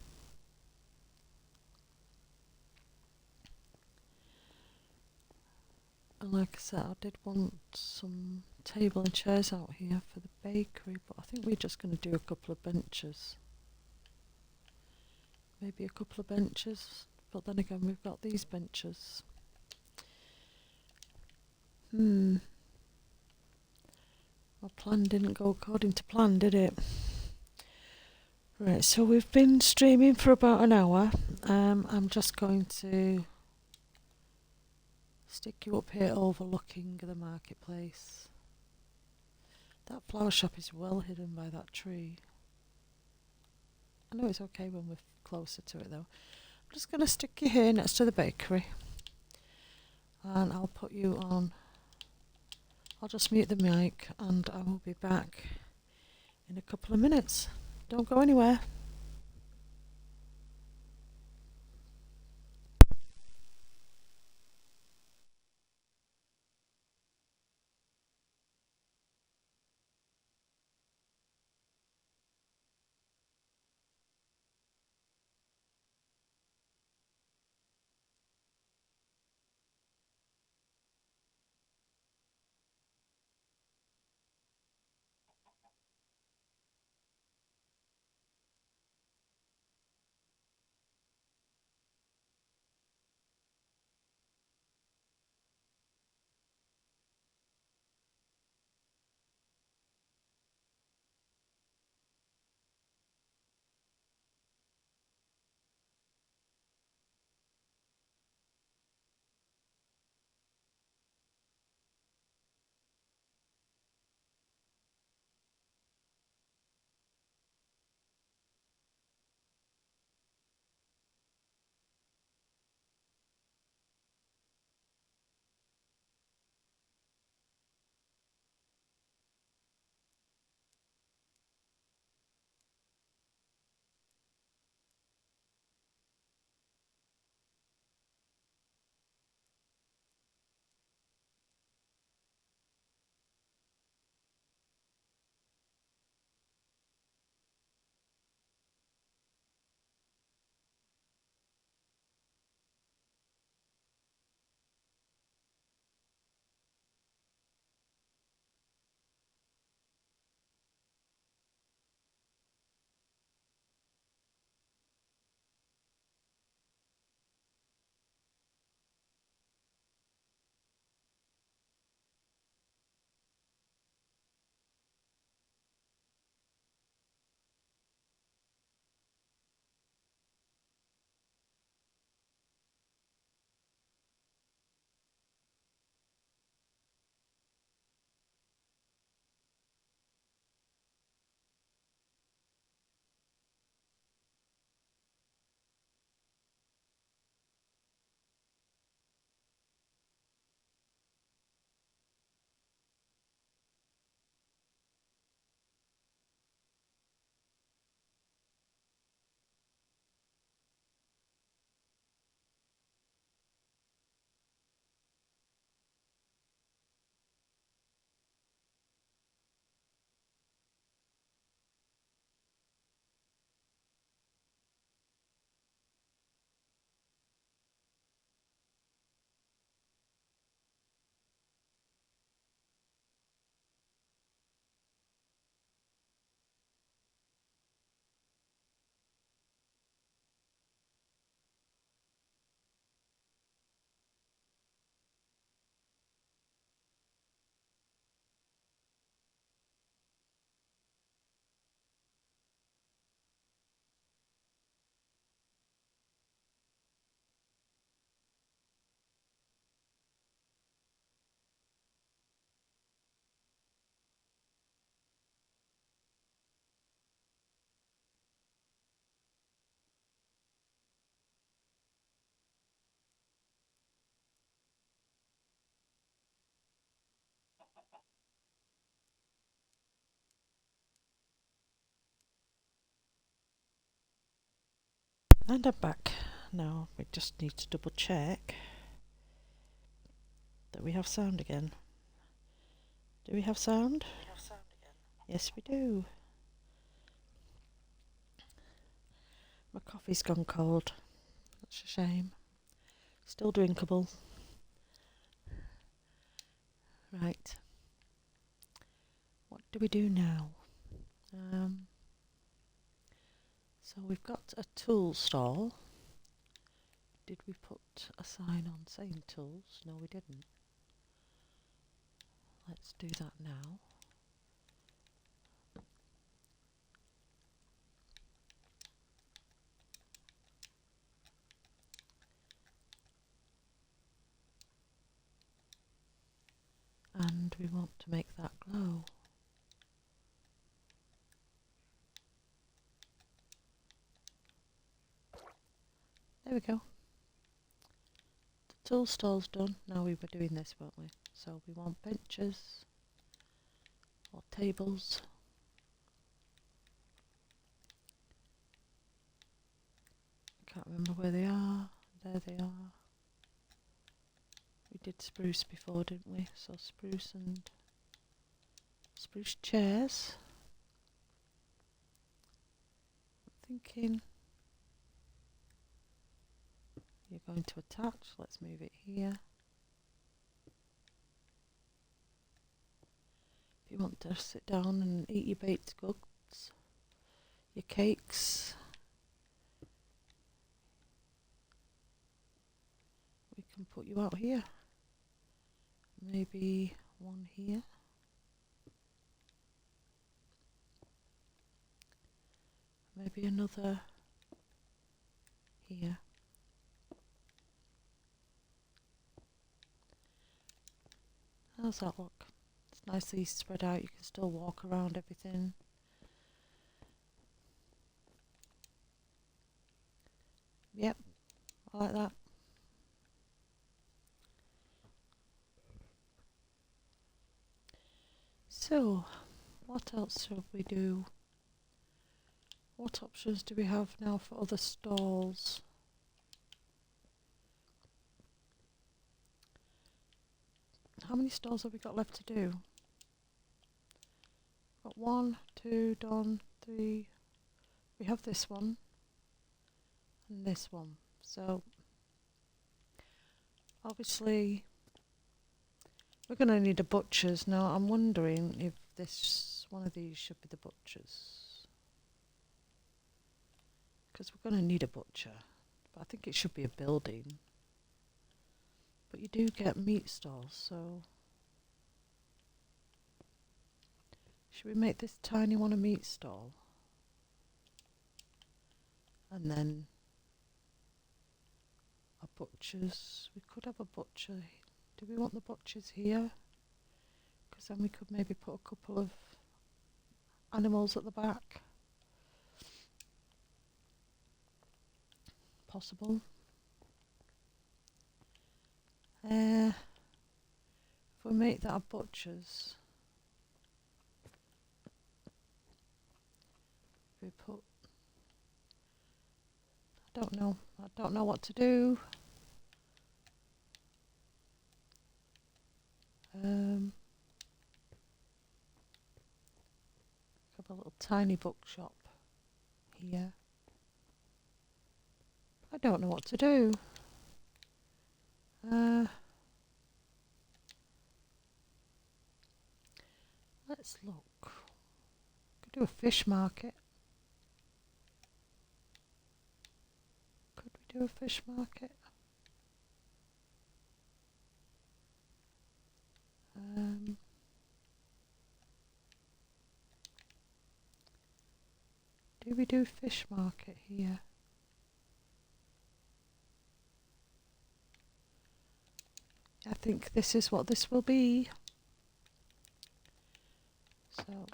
And like I said, I did want some table and chairs out here for the bakery, but I think we're just going to do a couple of benches. Maybe a couple of benches, but then again we've got these benches. My plan didn't go according to plan, did it? Right, so we've been streaming for about an hour. I'm just going to stick you up here overlooking the marketplace. That flower shop is well hidden by that tree. I know it's okay when we're closer to it though. I'm just going to stick you here next to the bakery. And I'll put you on. I'll just mute the mic and I will be back in a couple of minutes. Don't go anywhere. And I'm back. Now we just need to double check that we have sound again. Do we have sound? Yes, we do. My coffee's gone cold. That's a shame. Still drinkable. Right. What do we do now? So we've got a tool stall. Did we put a sign on saying tools? No, we didn't. Let's do that now. And we want to make that glow. There we go. The tool stall's done. Now we were doing this, weren't we? So we want benches or tables. Can't remember where they are. There they are. We did spruce before, didn't we? So spruce and spruce chairs. I'm thinking you're going to attach. Let's move it here. If you want to sit down and eat your baked goods, your cakes, we can put you out here. Maybe one here. Maybe another here. How's that look? It's nicely spread out. You can still walk around everything. Yep, I like that. So, what else should we do? What options do we have now for other stalls? How many stalls have we got left to do? Got 1, 2, done, 3. We have this one and this one. So obviously we're going to need a butcher's. Now I'm wondering if this one of these should be the butcher's, because we're going to need a butcher. But I think it should be a building. But you do get meat stalls, so should we make this tiny one a meat stall? And then a butcher's. We could have a butcher. Do we want the butcher's here? Because then we could maybe put a couple of animals at the back. Possible. If we make that a butcher's, we put, I don't know what to do. Have a little tiny bookshop here. I don't know what to do. Let's look. Could do a fish market. Could we do a fish market? Do we do fish market here? I think this is what this will be. So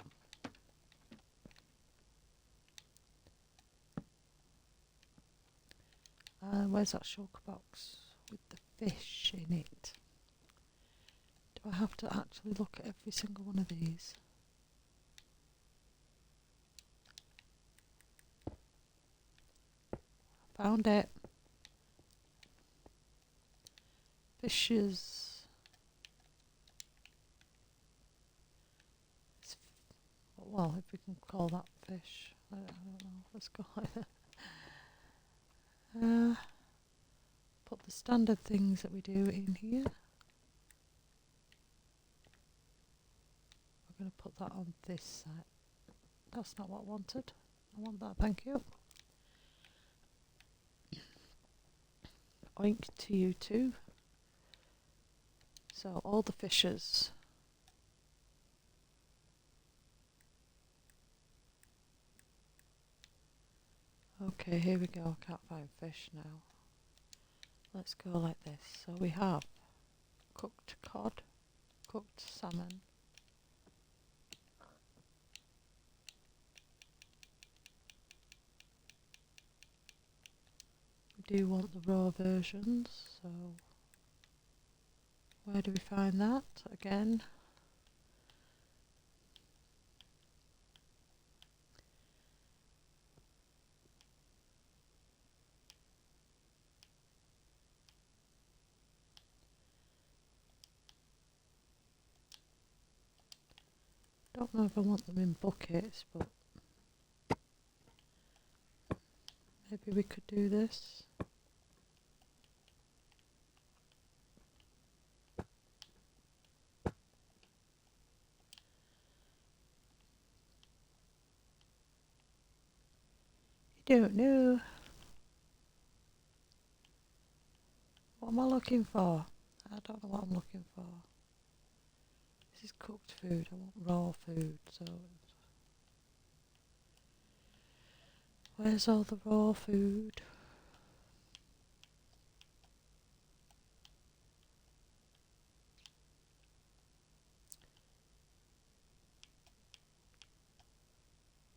where's that shulker box with the fish in it? Do I have to actually look at every single one of these? Found it. Fishes. Well, if we can call that fish. I don't know. Let's call it. Put the standard things that we do in here. We're going to put that on this side. That's not what I wanted. I want that, thank you. Oink to you too. So all the fishes. Okay, here we go. I can't find fish now. Let's go like this. So we have cooked cod, cooked salmon. We do want the raw versions, so where do we find that again? Don't know if I want them in buckets, but maybe we could do this. You don't know. What am I looking for? I don't know what I'm looking for. This is cooked food. I want raw food, so where's all the raw food?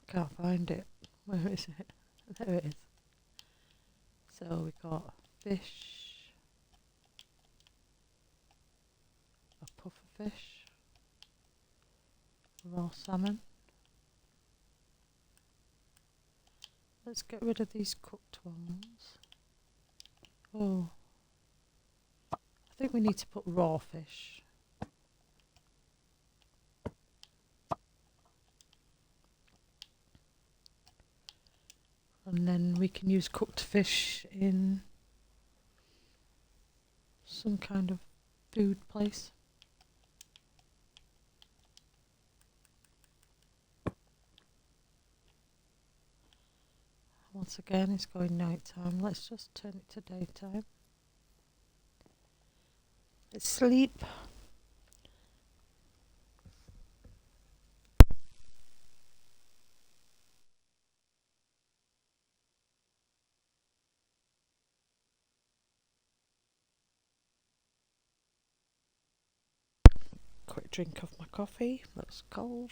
Can't find it. Where is it? There it is. So we got fish, a puffer fish, raw salmon. Let's get rid of these cooked ones. Oh, I think we need to put raw fish. And then we can use cooked fish in some kind of food place. Once again, it's going night time. Let's just turn it to daytime. Let's sleep. Quick drink of my coffee. That's cold.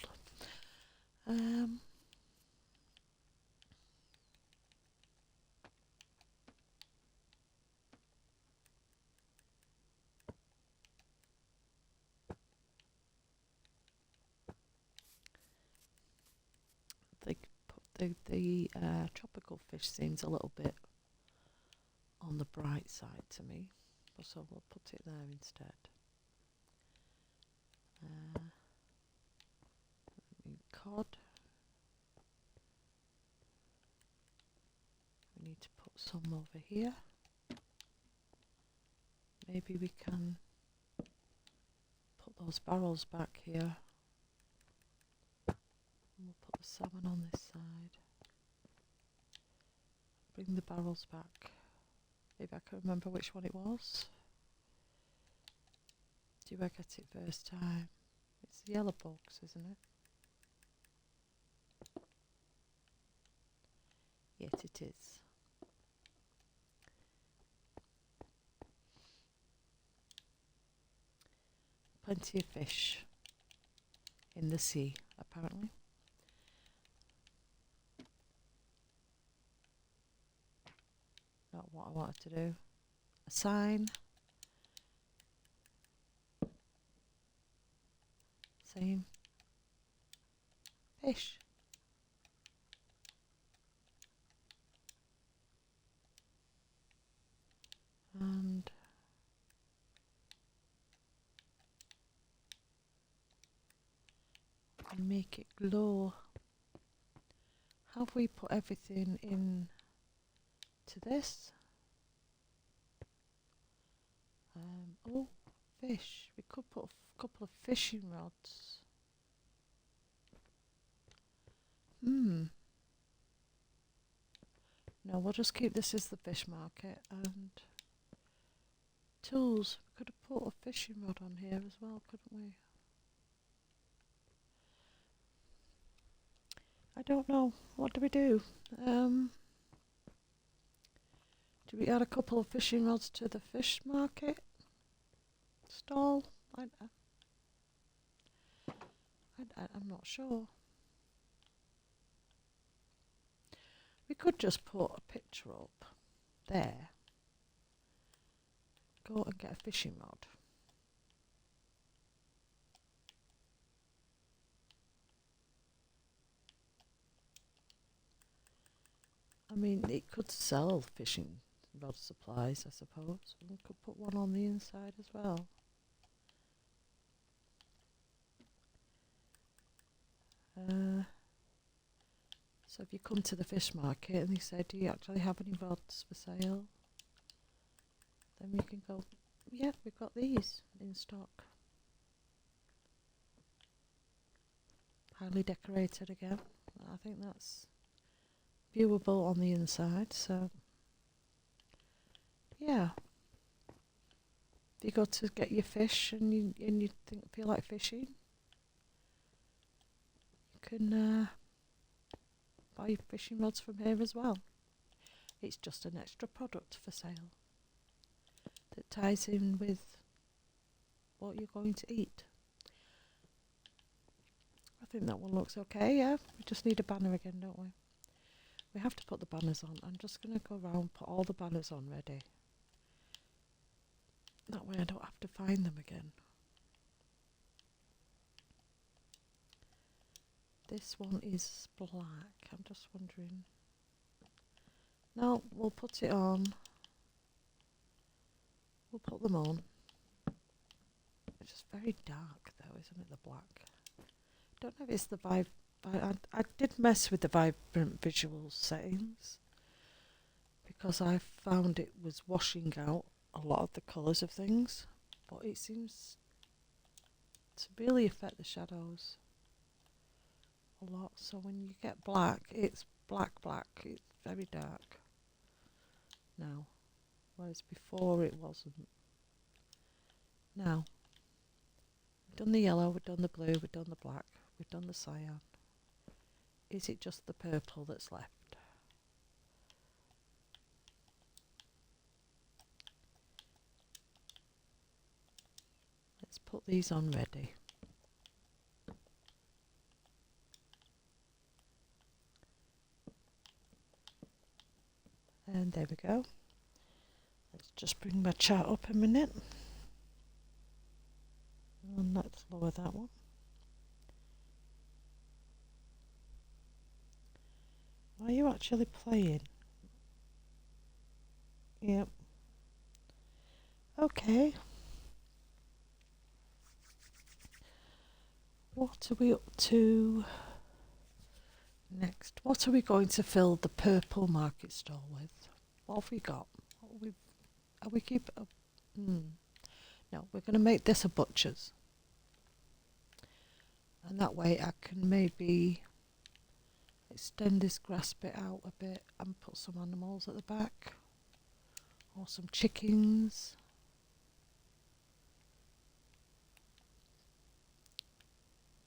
The tropical fish seems a little bit on the bright side to me, so we'll put it there instead. Cod. We need to put some over here. Maybe we can put those barrels back here. And we'll put the salmon on this side. Bring the barrels back. Maybe I can remember which one it was. Do I get it first time? It's the yellow box, isn't it? Yes, it is. Plenty of fish in the sea, apparently. Not what I wanted to do. A sign saying fish. and make it glow. Have we put everything in to this? Oh, fish. We could put a couple of fishing rods. No, we'll just keep this as the fish market. And tools. We could have put a fishing rod on here as well, couldn't we? I don't know. What do we do? Do we add a couple of fishing rods to the fish market stall? I'm not sure. We could just put a picture up there. Go and get a fishing rod. I mean, it could sell fishing rod supplies, I suppose. We could put one on the inside as well. So if you come to the fish market and they say, do you actually have any rods for sale? Then you can go, yeah, we've got these in stock. Highly decorated again. I think that's viewable on the inside, so yeah. If you go to get your fish and you feel like fishing, you can buy your fishing rods from here as well. It's just an extra product for sale that ties in with what you're going to eat. I think that one looks okay, yeah. We just need a banner again, don't we? We have to put the banners on. I'm just going to go around and put all the banners on ready. That way I don't have to find them again. This one is black. I'm just wondering. No, we'll put it on. We'll put them on. It's just very dark though, isn't it, the black? Don't know if it's the vibe. I did mess with the vibrant visual settings because I found it was washing out a lot of the colours of things, but it seems to really affect the shadows a lot. So when you get black, it's black, it's very dark now, whereas before it wasn't. Now, we've done the yellow, we've done the blue, we've done the black, we've done the cyan. Is it just the purple that's left? Let's put these on ready. And there we go. Let's just bring my chart up a minute. And let's lower that one. Are you actually playing? Yep. Okay. What are we up to next? What are we going to fill the purple market stall with? What have we got? Are we keep? No, we're going to make this a butcher's, and that way I can maybe extend this grass bit out a bit and put some animals at the back, or some chickens.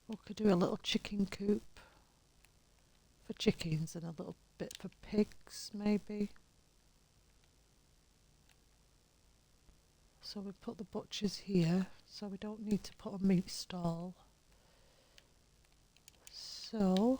We could do a little chicken coop for chickens and a little bit for pigs, maybe. So we put the butchers here, so we don't need to put a meat stall. So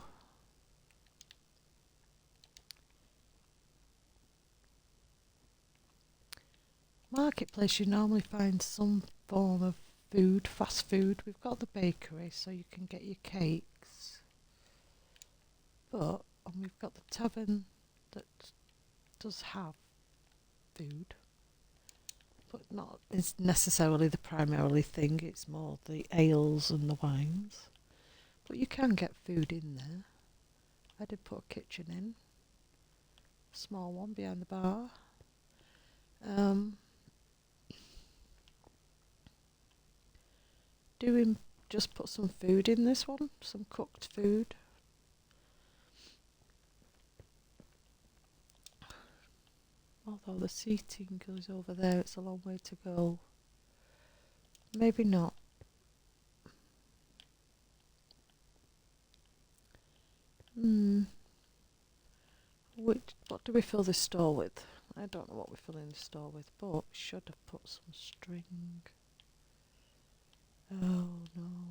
marketplace, you normally find some form of food, fast food. We've got the bakery, so you can get your cakes. And we've got the tavern that does have food, but not is necessarily the primarily thing. It's more the ales and the wines. But you can get food in there. I did put a kitchen in. A small one behind the bar. Do we just put some food in this one? Some cooked food? Although the seating goes over there, it's a long way to go. Maybe not. What do we fill this store with? I don't know what we're filling the store with, but we should have put some string. Oh no.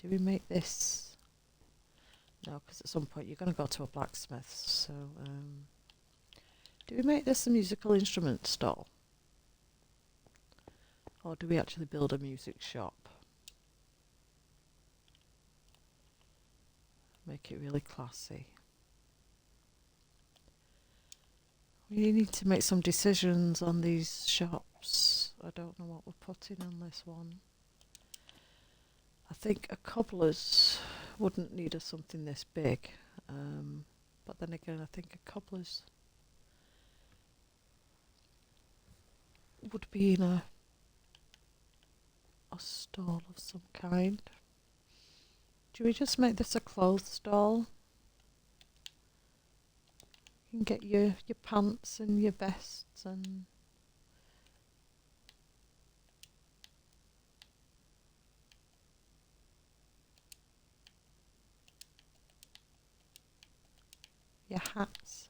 Do we make this? No, because at some point you're going to go to a blacksmith, so do we make this a musical instrument stall? Or do we actually build a music shop? Make it really classy. We need to make some decisions on these shops. I don't know what we're putting on this one. I think a cobbler's wouldn't need something this big. But then again, I think a cobbler's would be in a stall of some kind. Do we just make this a clothes stall? You can get your pants and your vests and your hats.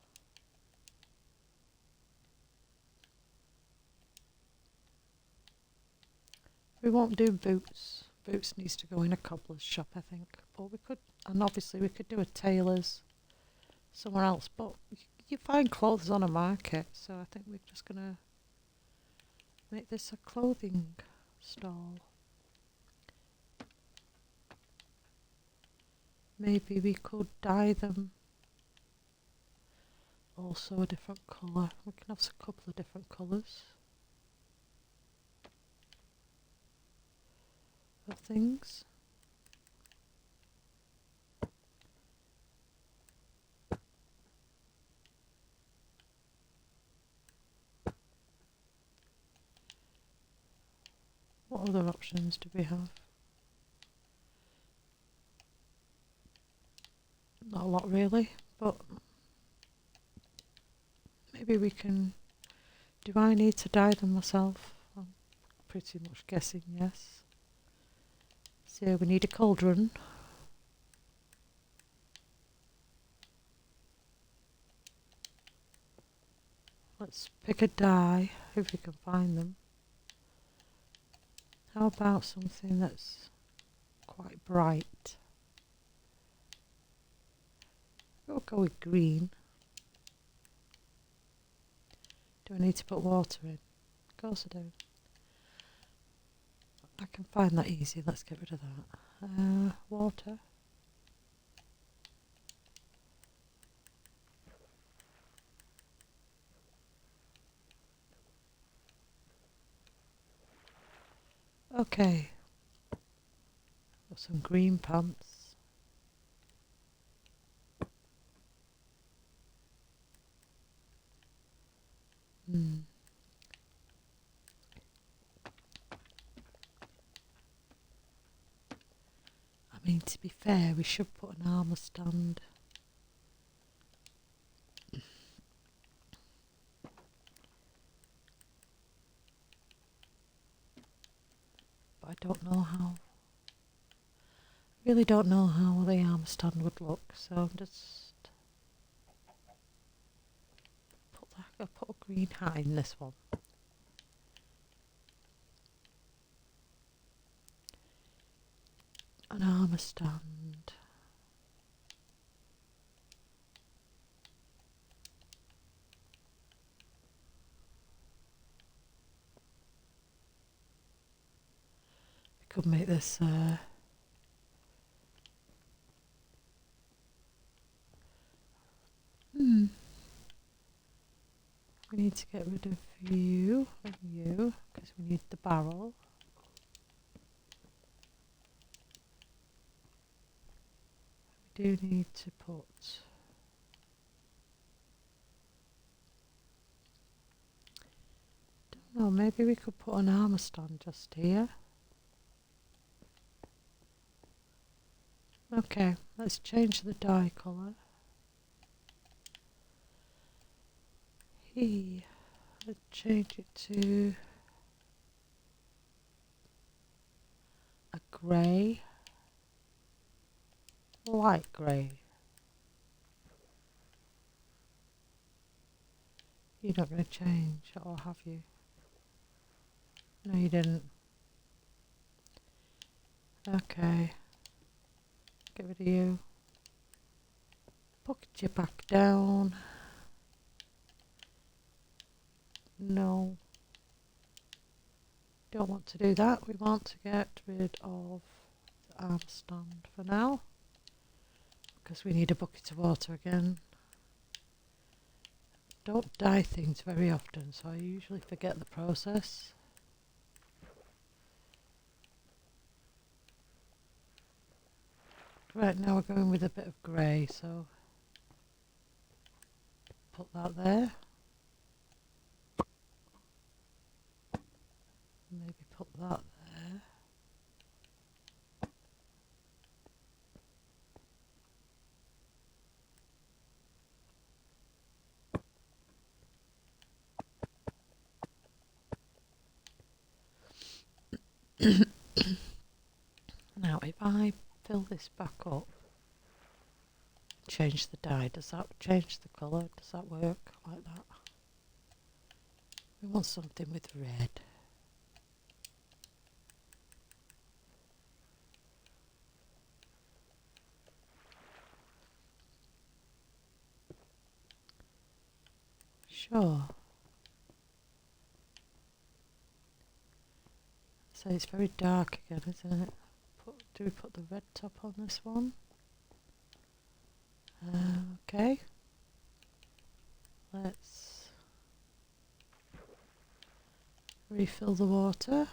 We won't do boots. Boots needs to go in a cobbler's shop, I think. But we could, and obviously we could do a tailor's somewhere else. But you find clothes on a market, so I think we're just gonna make this a clothing stall. Maybe we could dye them also a different colour. We can have a couple of different colours of things. What other options do we have? Not a lot really, but maybe we can. Do I need to dye them myself? I'm pretty much guessing yes. So we need a cauldron. Let's pick a dye if we can find them. How about something that's quite bright? We'll go with green. Do I need to put water in? Of course I do. I can find that easy. Let's get rid of that. Water. Okay. Got some green pants. I mean, to be fair, we should put an armour stand. But I don't know how. I really don't know how the armour stand would look, so I'm just I'll put a green hat in this one. An armour stand. We could make this we need to get rid of you and you because we need the barrel. We do need to put don't know, maybe we could put an armor stand just here. Okay, let's change the dye colour. Let's change it to a grey, light grey. You're not going to change, or have you? No, you didn't. Okay. Get rid of you. Pocket you back down. No. Don't want to do that. We want to get rid of the arm stand for now. Because we need a bucket of water again. Don't dye things very often, so I usually forget the process. Right, now we're going with a bit of grey, so put that there. Maybe put that there. Now if I fill this back up, change the dye, does that change the colour? Does that work like that? We want something with red. Sure. So it's very dark again, isn't it? Do we put the red top on this one? Okay. Let's refill the water.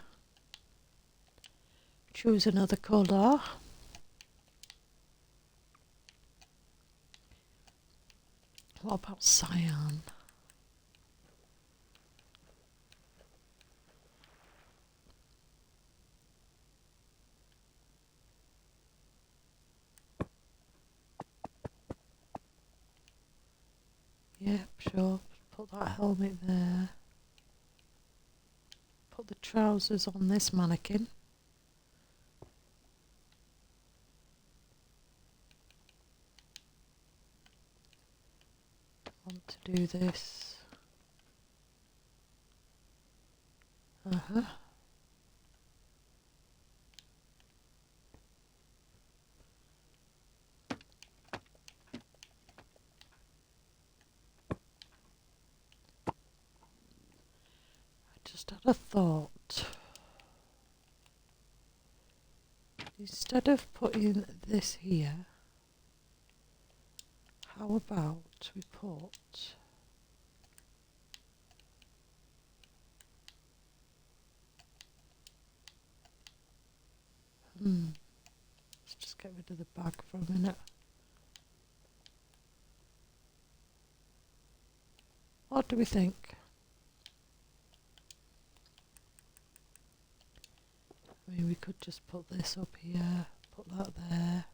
Choose another colour. What about cyan? Yep, sure. Put that helmet there. Put the trousers on this mannequin. Want to do this. Just had a thought. Instead of putting this here, how about we put let's just get rid of the bag for a minute. What do we think? I mean, we could just put this up here, put that there.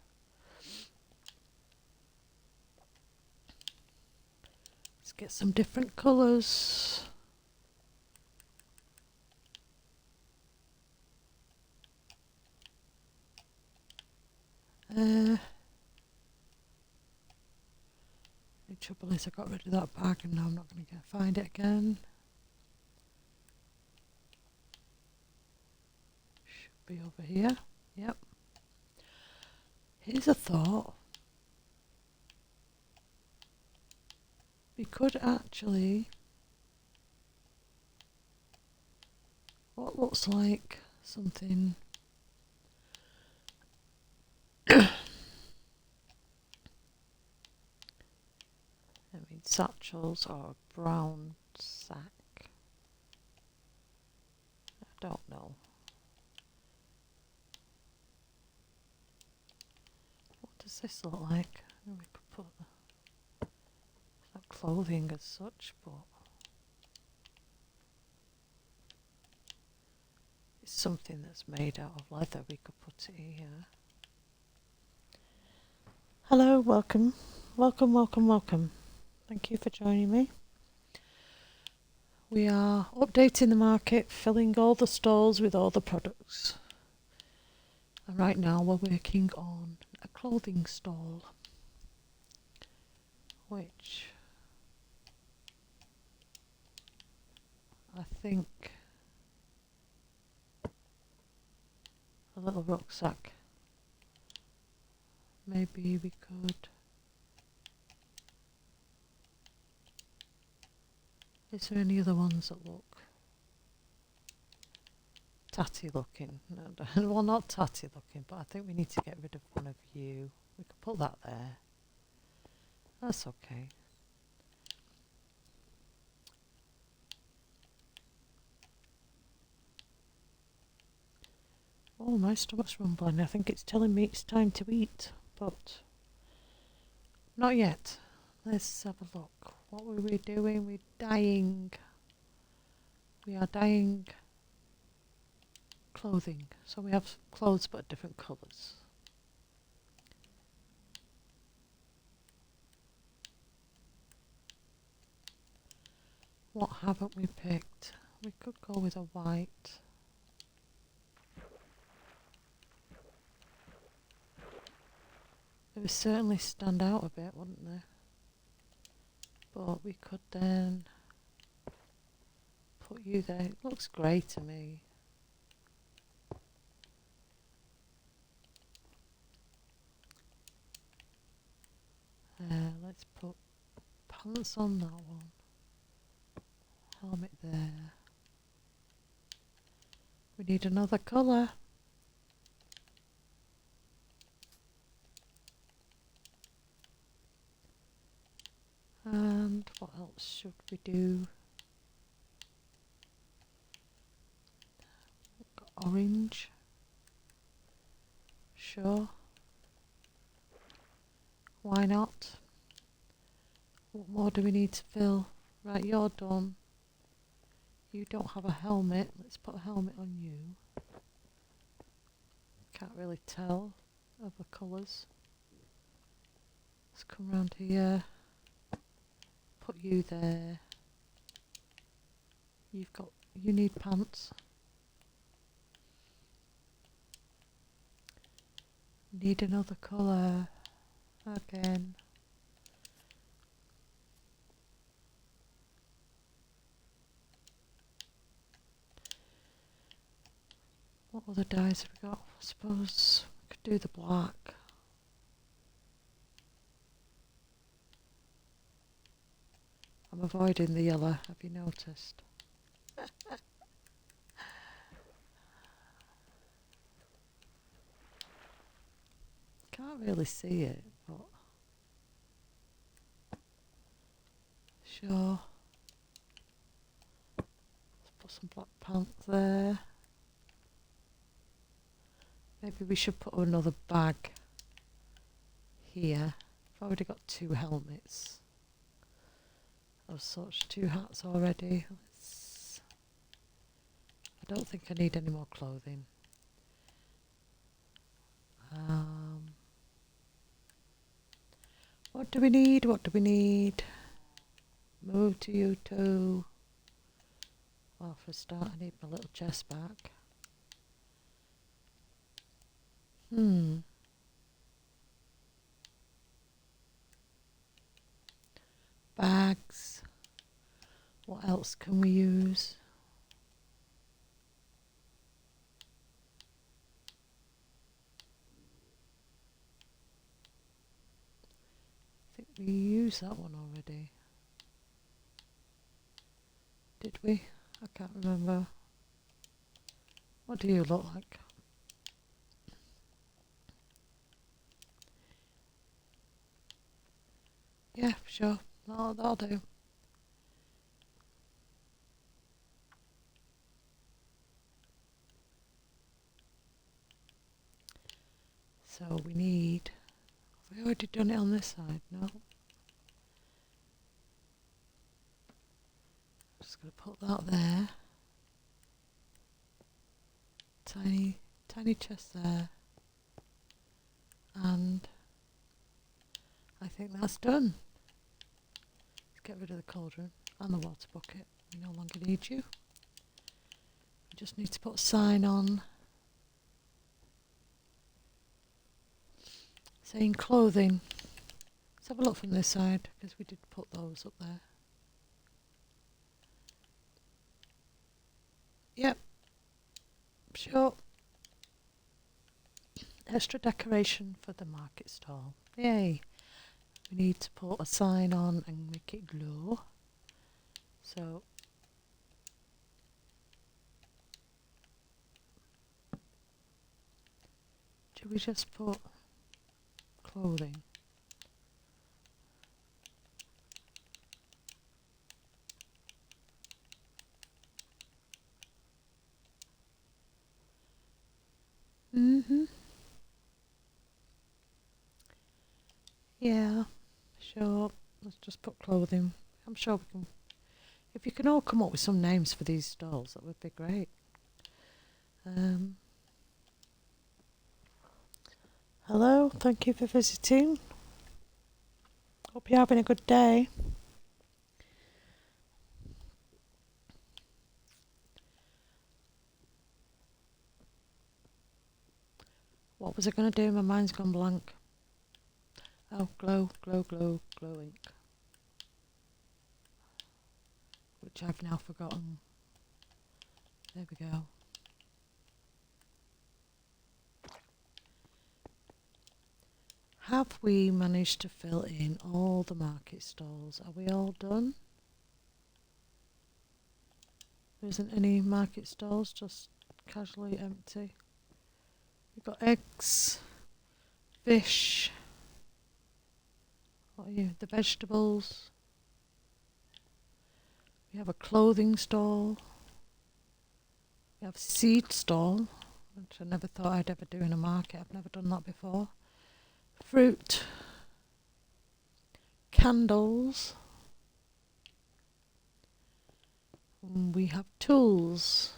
Let's get some different colours. The trouble is I got rid of that bag and now I'm not going to find it again. Should be over here. Yep. Here's a thought. We could actually, what looks like something I mean satchels or brown sack. I don't know. What does this look like? We could put not clothing as such, but it's something that's made out of leather. We could put it here. Hello, welcome. Welcome. Thank you for joining me. We are updating the market, filling all the stalls with all the products. And right now we're working on a clothing stall, which I think a little rucksack. Maybe we could. Is there any other ones that look tatty looking? No, well, not tatty looking, but I think we need to get rid of one of you. We could put that there. That's okay. Oh, my stomach's rumbling. I think it's telling me it's time to eat, but not yet. Let's have a look. What were we doing? We're dyeing. We are dyeing clothing. So we have clothes but different colours. What haven't we picked? We could go with a white. It would certainly stand out a bit, wouldn't they? But we could then put you there. It looks grey to me. Let's put pants on that one. Helmet there. We need another colour. And what else should we do? Orange. Sure. Why not? What more do we need to fill? Right, you're done. You don't have a helmet. Let's put a helmet on you. Can't really tell of the colours. Let's come round here. Put you there. You need pants. Need another colour. Again. What other dyes have we got? I suppose we could do the black. I'm avoiding the yellow, have you noticed? Can't really see it, but sure. Let's put some black pants there. Maybe we should put another bag here. I've already got 2 helmets of such, 2 hats already. I don't think I need any more clothing. What do we need? Move to you two. Well, for a start, I need my little chest back. Bags. What else can we use? I think we used that one already. Did we? I can't remember. What do you look like? Yeah, sure. That'll do. So we need, have we already done it on this side? No. Just going to put that there. Tiny chest there. And I think that's done. Let's get rid of the cauldron and the water bucket. We no longer need you. We just need to put a sign on saying clothing. Let's have a look from this side because we did put those up there. Yep, sure. Extra decoration for the market stall. Yay! We need to put a sign on and make it glow. So should we just put clothing? Yeah, sure. Let's just put clothing. I'm sure we can. If you can all come up with some names for these stalls, that would be great. Hello, thank you for visiting. Hope you're having a good day. What was I going to do? My mind's gone blank. Oh, glow ink. Which I've now forgotten. There we go. Have we managed to fill in all the market stalls? Are we all done? There isn't any market stalls, just casually empty. We've got eggs, fish. What are you? The vegetables. We have a clothing stall. We have a seed stall, which I never thought I'd ever do in a market. I've never done that before. Fruit. Candles. And we have tools.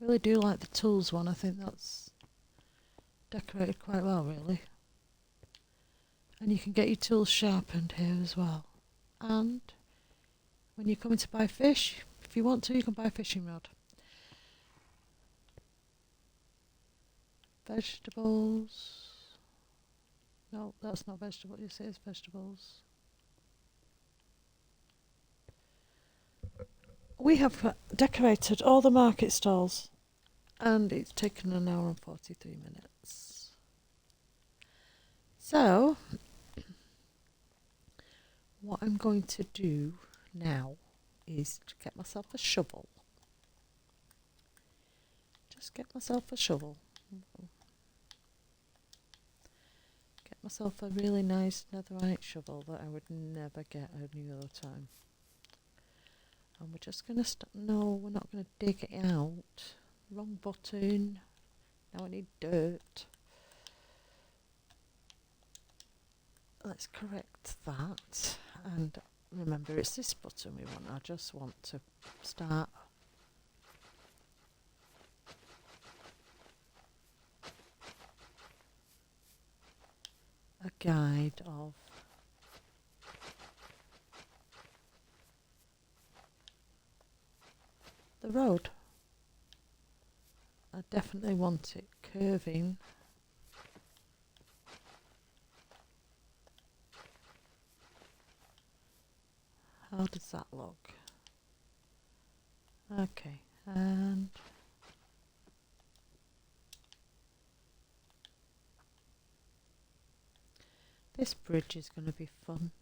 I really do like the tools one. I think that's decorated quite well, really. And you can get your tools sharpened here as well. And when you're coming to buy fish, if you want to, you can buy a fishing rod. Vegetables. No, that's not vegetable. You say it's vegetables. We have decorated all the market stalls, and it's taken an hour and 43 minutes. So, what I'm going to do now is to get myself a shovel. Just get myself a shovel. Get myself a really nice netherite shovel that I would never get any other time. And we're just going to no, we're not going to dig it out. Wrong button. Now I need dirt. Let's correct that. And remember, it's this button we want. I just want to start a guide of the road. I definitely want it curving. How does that look? Okay, and this bridge is going to be fun,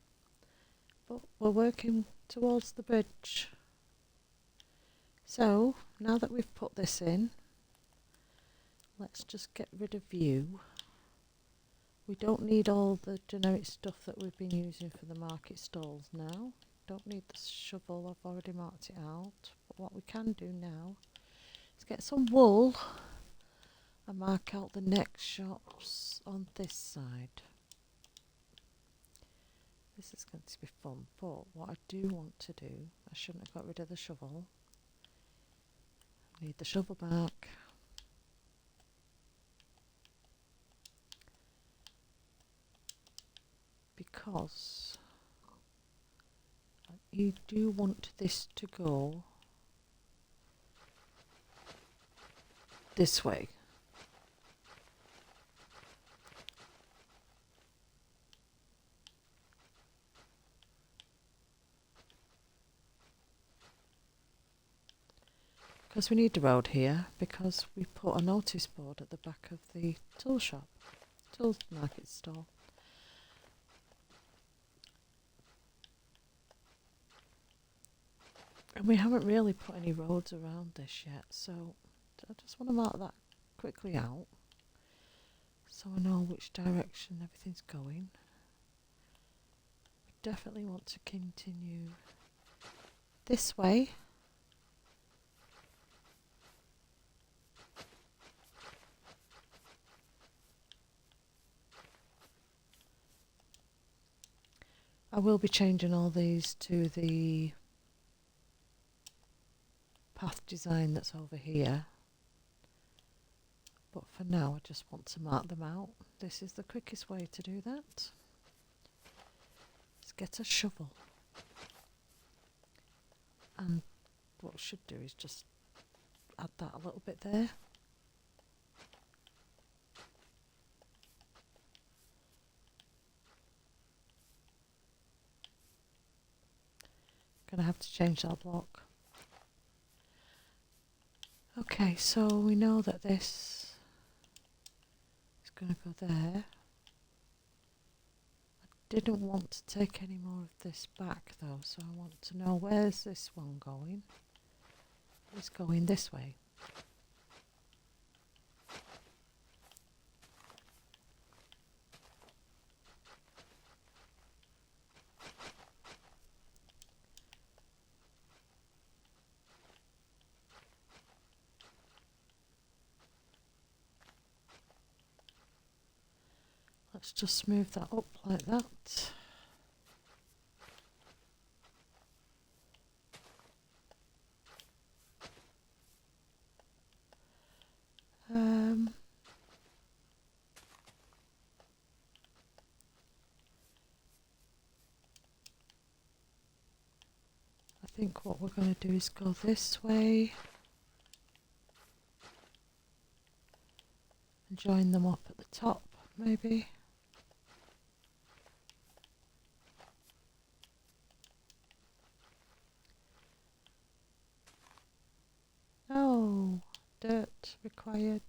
but we're working towards the bridge. So now that we've put this in, let's just get rid of view. We don't need all the generic stuff that we've been using for the market stalls now. Don't need the shovel, I've already marked it out. But what we can do now is get some wool and mark out the next shops on this side. This is going to be fun, but what I do want to do, I shouldn't have got rid of the shovel. I need the shovel back. Because you do want this to go this way. Because we need the road here, because we put a notice board at the back of the tool shop, tool market store. And we haven't really put any roads around this yet, so I just want to mark that quickly out so I know which direction everything's going. We definitely want to continue this way. I will be changing all these to the path design that's over here, but for now I just want to mark them out. This is the quickest way to do that. Let's get a shovel, and what I should do is just add that a little bit there. Gonna have to change that block. Okay, so we know that this is going to go there. I didn't want to take any more of this back though, so I want to know where's this one going. It's going this way. Let's just smooth that up like that. I think what we're going to do is go this way and join them up at the top, maybe. Oh, dirt required.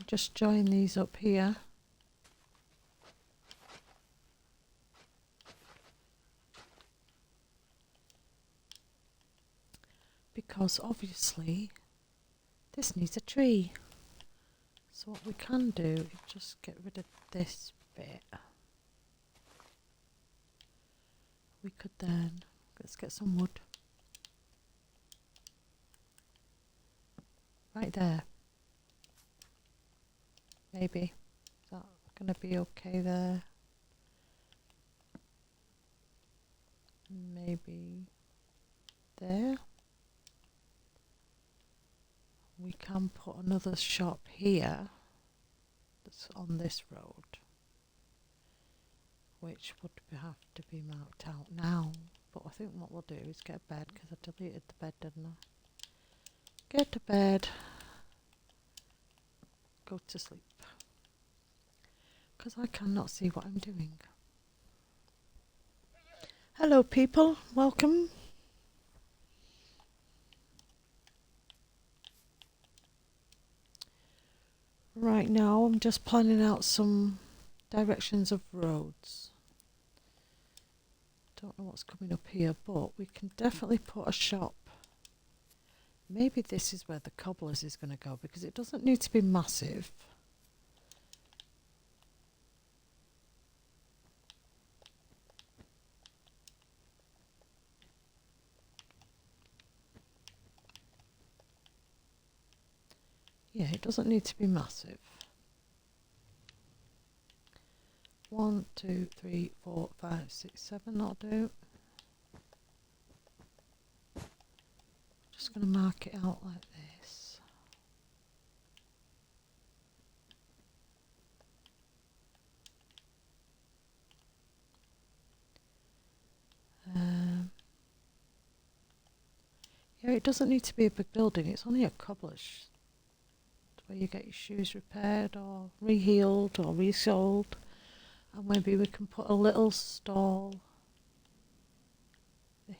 Just join these up here. Because obviously this needs a tree. So what we can do is just get rid of this bit. We could then, let's get some wood. Right there. Maybe. Is that going to be okay there? Maybe there. We can put another shop here that's on this road, which would have to be marked out now. But I think what we'll do is get a bed, because I deleted the bed, didn't I? Get to bed. Go to sleep. Because I cannot see what I'm doing. Hello people, welcome. Right now I'm just planning out some directions of roads. Don't know what's coming up here, but we can definitely put a shop. Maybe this is where the cobblers is going to go, because it doesn't need to be massive. Yeah, it doesn't need to be massive. 1, 2, 3, 4, 5, 6, 7, that'll do. Just going to mark it out like this. Yeah, it doesn't need to be a big building. It's only a cobbler's where you get your shoes repaired or rehealed or resoled. And maybe we can put a little stall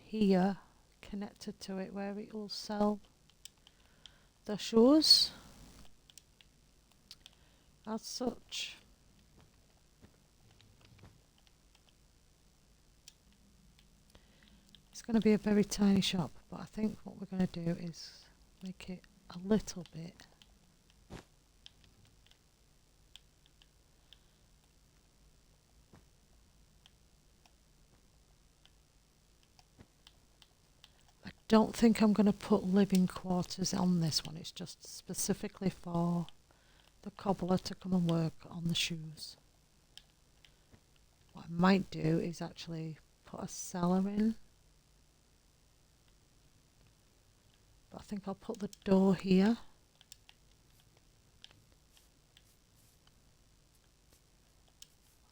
here connected to it where it will sell the shoes as such. It's going to be a very tiny shop, but I think what we're going to do is make it a little bit don't think I'm going to put living quarters on this one. It's just specifically for the cobbler to come and work on the shoes. What I might do is actually put a cellar in. But I think I'll put the door here.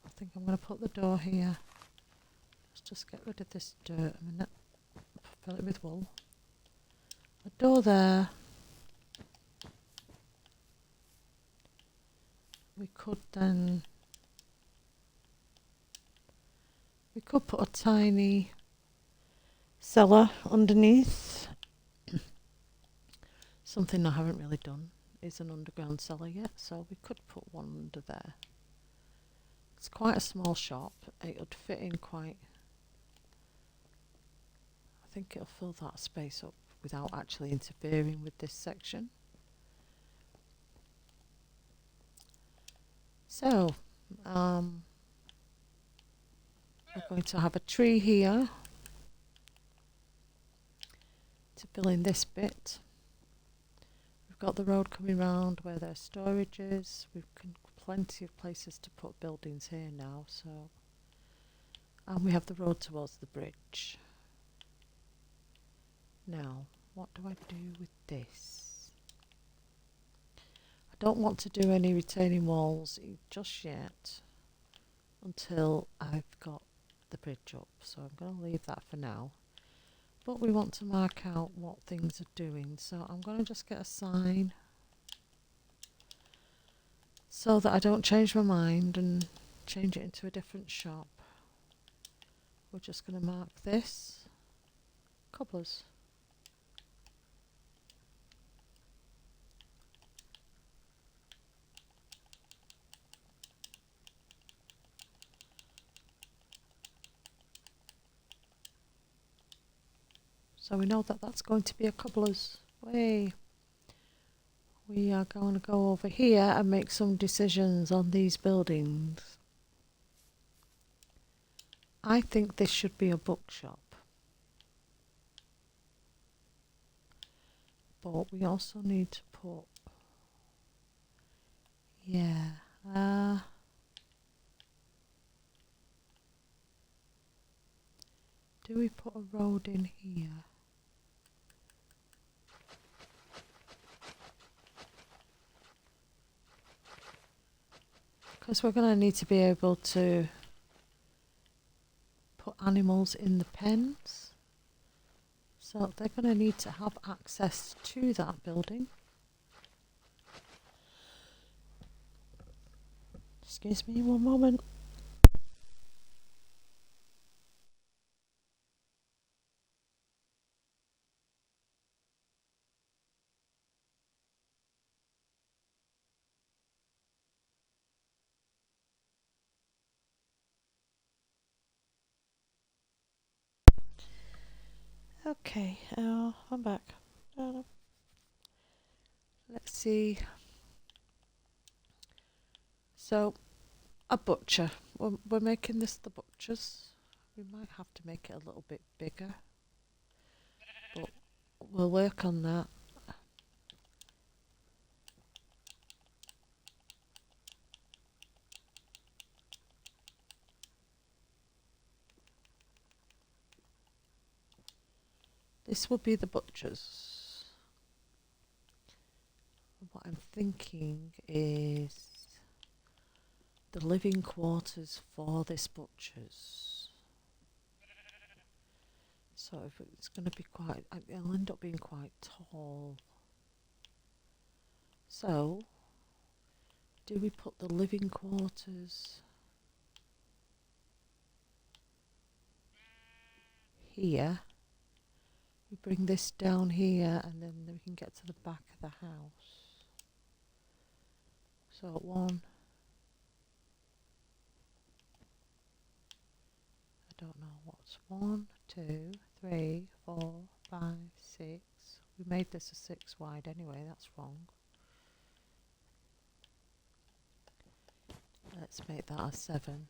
I think I'm going to put the door here. Let's just get rid of this dirt a minute. Fill it with wool. A door there. We could put a tiny cellar underneath. Something I haven't really done is an underground cellar yet, so we could put one under there. It's quite a small shop. It would fit in quite. I think it'll fill that space up without actually interfering with this section. So, we're going to have a tree here to fill in this bit. We've got the road coming round where there's storage is. We've got plenty of places to put buildings here now, so. And we have the road towards the bridge. Now, what do I do with this? I don't want to do any retaining walls just yet until I've got the bridge up, so I'm going to leave that for now. But we want to mark out what things are doing, so I'm going to just get a sign so that I don't change my mind and change it into a different shop. We're just going to mark this cobblers. So we know that that's going to be a cobbler's way. We are going to go over here and make some decisions on these buildings. I think this should be a bookshop. But we also need to put, do we put a road in here? Because we're going to need to be able to put animals in the pens. So they're going to need to have access to that building. Excuse me one moment. Okay, I'm back. Let's see. So, a butcher. We're making this the butcher's. We might have to make it a little bit bigger, but we'll work on that. This will be the butcher's. What I'm thinking is the living quarters for this butcher's. So if it's going to be quite, it'll end up being quite tall. So, do we put the living quarters here? We bring this down here and then we can get to the back of the house. So 1, I don't know what's 1, 2, 3, 4, 5, 6. We made this a 6 wide anyway, that's wrong. Let's make that a 7.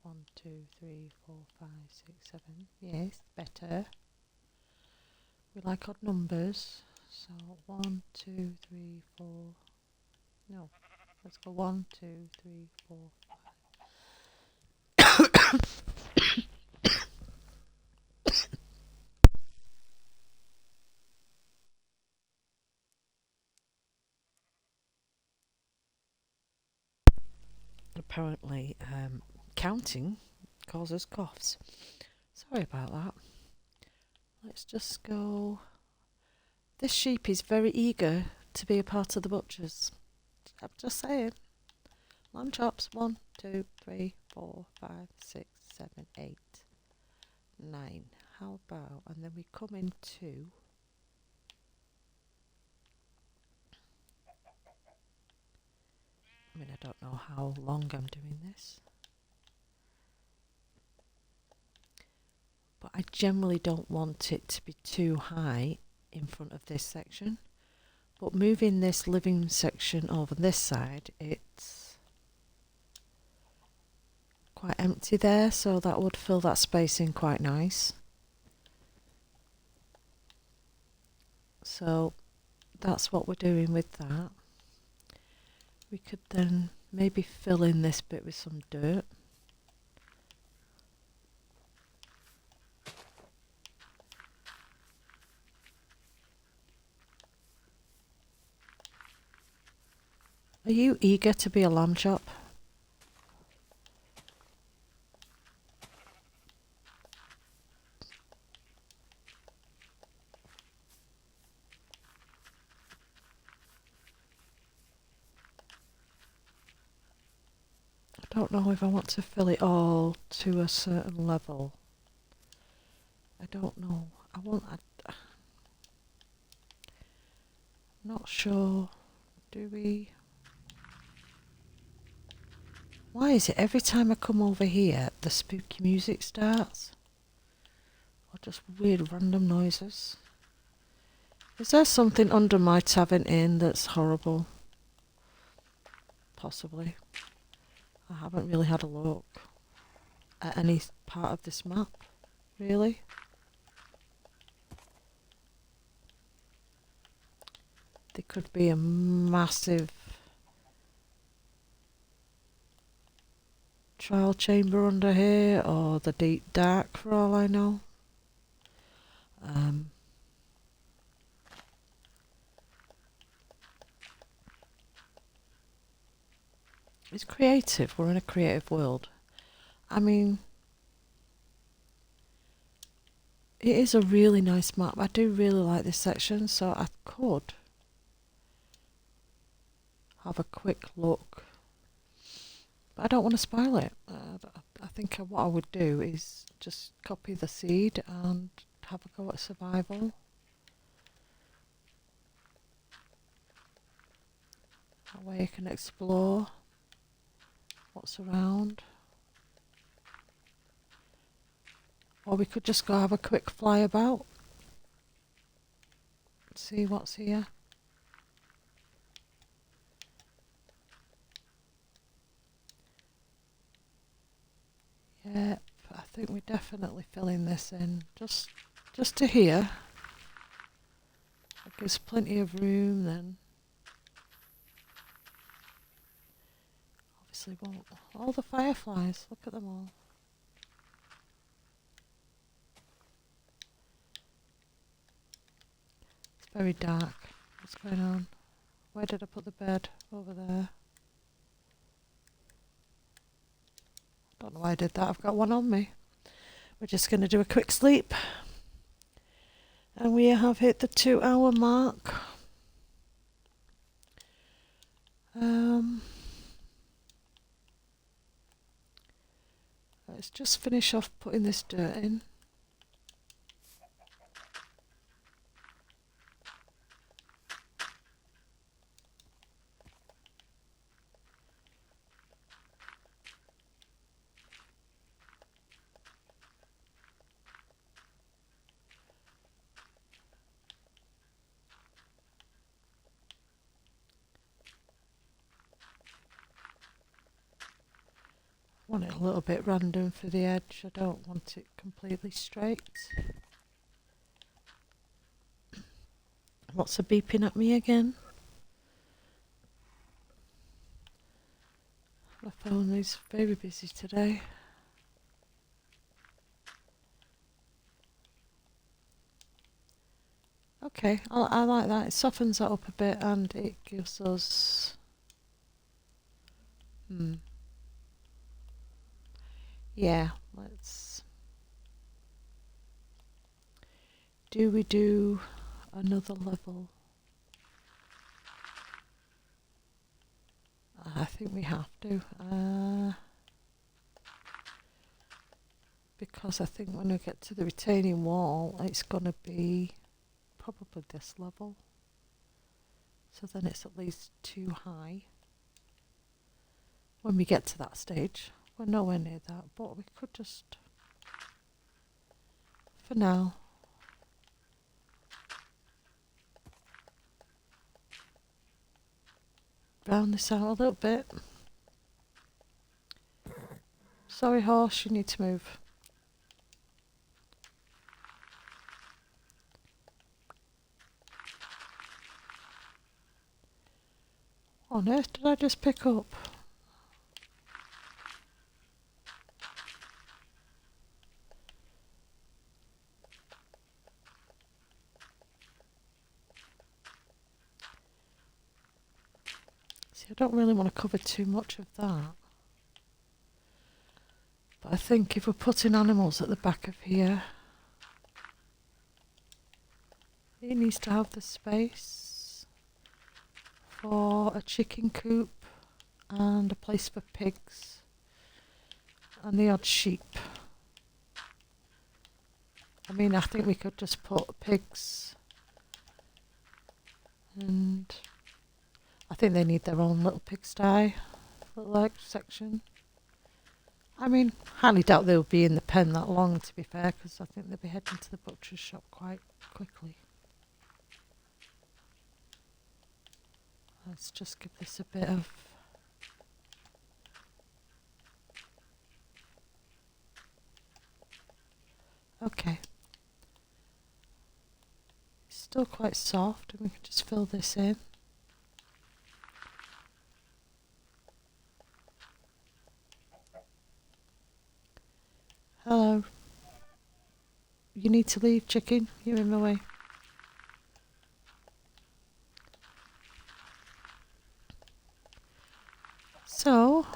1, 2, 3, 4, 5, 6, 7. Yes, better. We like odd numbers. So 1, 2, 3, 4. No, let's go 1, 2, 3, 4, 5. Apparently, counting causes coughs. Sorry about that. Let's just go. This sheep is very eager to be a part of the butcher's. I'm just saying. Lamb chops. 1, 2, 3, 4, 5, 6, 7, 8, 9. How about, and then we come into. I mean, I don't know how long I'm doing this. But I generally don't want it to be too high in front of this section. But moving this living section over this side, it's quite empty there, so that would fill that space in quite nice. So that's what we're doing with that. We could then maybe fill in this bit with some dirt. Are you eager to be a lamb chop? I don't know if I want to fill it all to a certain level. I don't know. I'm not sure. Do we? Why is it every time I come over here, the spooky music starts? Or just weird random noises? Is there something under my tavern inn that's horrible? Possibly. I haven't really had a look at any part of this map, really. There could be a massive trial chamber under here, or the deep dark for all I know. It's creative. We're in a creative world. I mean, it is a really nice map. I do really like this section, so I could have a quick look. But I don't want to spoil it. I think what I would do is just copy the seed and have a go at survival. That way you can explore what's around. Or we could just go have a quick fly about. See what's here. Yep, I think we're definitely filling this in. Just to here. That gives plenty of room then. Obviously won't. All the fireflies, look at them all. It's very dark. What's going on? Where did I put the bed? Over there. Don't know why I did that. I've got one on me. We're just going to do a quick sleep. And we have hit the 2-hour mark. Let's just finish off putting this dirt in. I want it a little bit random for the edge. I don't want it completely straight. What's a beeping at me again? My phone is very busy today. Okay, I like that. It softens that up a bit and it gives us... Yeah, let's... Do we do another level? I think we have to. Because I think when we get to the retaining wall, it's going to be probably this level. So then it's at least too high. When we get to that stage, we're nowhere near that, but we could just, for now, round this out a little bit. Sorry horse, you need to move. What on earth did I just pick up? See, I don't really want to cover too much of that. But I think if we're putting animals at the back of here, it needs to have the space for a chicken coop and a place for pigs and the odd sheep. I mean, I think we could just put pigs, and I think they need their own little pigsty, little egg section. I mean, highly doubt they'll be in the pen that long, to be fair, because I think they'll be heading to the butcher's shop quite quickly. Let's just give this a bit of... Okay. It's still quite soft, and we can just fill this in. Hello. You need to leave, chicken. You're in my way. So,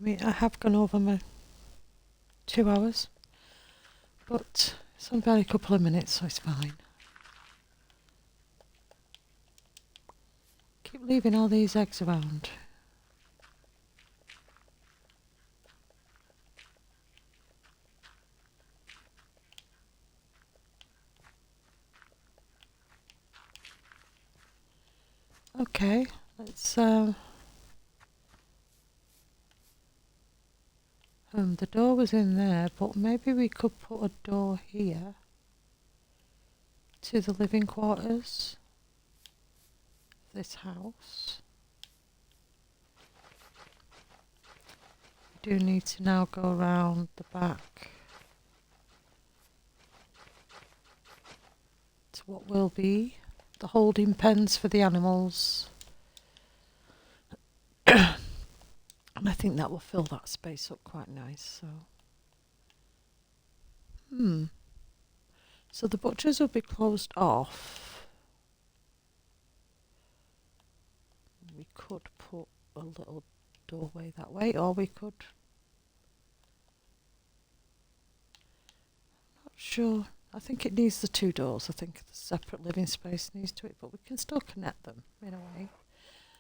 I mean, I have gone over my 2 hours, but it's only a couple of minutes, so it's fine. Keep leaving all these eggs around. Okay, let's The door was in there, but maybe we could put a door here to the living quarters of this house. We do need to now go around the back to what will be the holding pens for the animals. And I think that will fill that space up quite nice. So the butchers will be closed off. We could put a little doorway that way, or we could... Not sure. I think it needs the two doors. I think the separate living space needs to it, but we can still connect them in a way.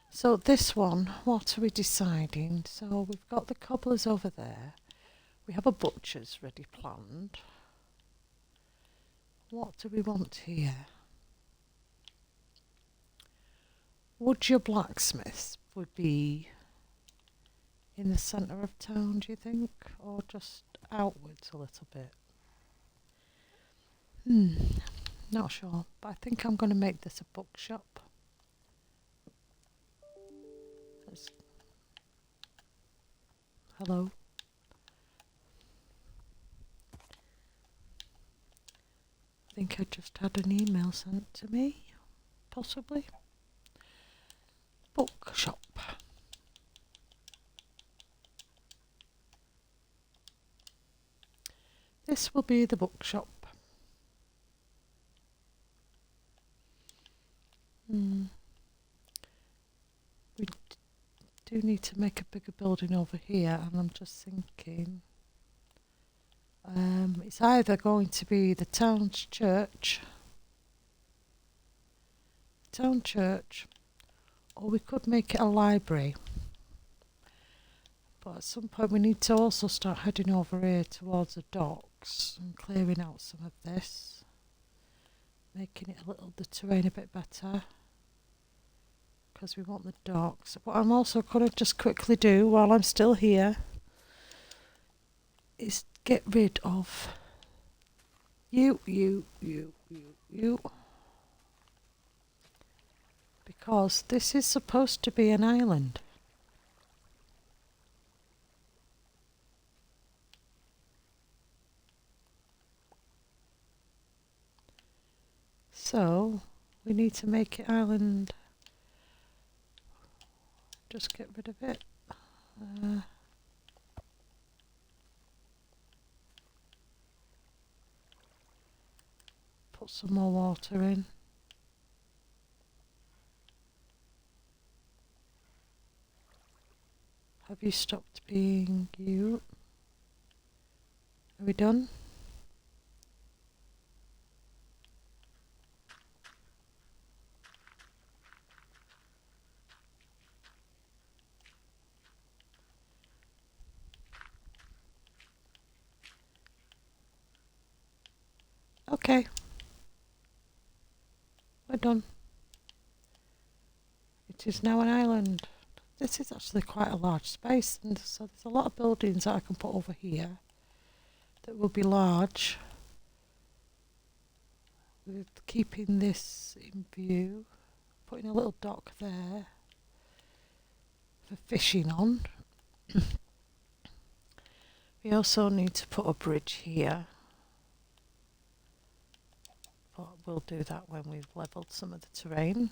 So this one, what are we deciding? So we've got the cobblers over there. We have a butcher's ready planned. What do we want here? Would your blacksmith would be in the centre of town, do you think? Or just outwards a little bit? Not sure. But I think I'm going to make this a bookshop. Hello? I think I just had an email sent to me. Possibly. Bookshop. This will be the bookshop. We do need to make a bigger building over here, and I'm just thinking it's either going to be the town church, or we could make it a library. But at some point we need to also start heading over here towards the docks and clearing out some of this, making it the terrain a bit better, because we want the docks. What I'm also going to just quickly do while I'm still here is get rid of you. Because this is supposed to be an island. So we need to make it island. Just get rid of it. Put some more water in. Have you stopped being you? Are we done? Okay. We're done. It is now an island. This is actually quite a large space, and so there's a lot of buildings that I can put over here that will be large, with keeping this in view, putting a little dock there for fishing on. We also need to put a bridge here, but we'll do that when we've levelled some of the terrain.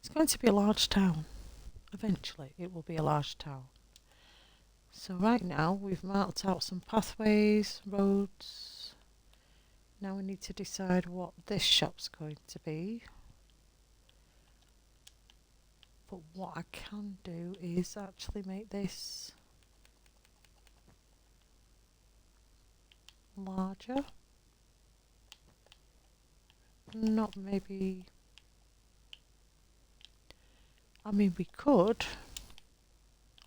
It's going to be a large town. Eventually it will be a large town. So right now we've marked out some pathways, roads. Now we need to decide what this shop's going to be. But what I can do is actually make this larger. Not maybe... I mean, we could.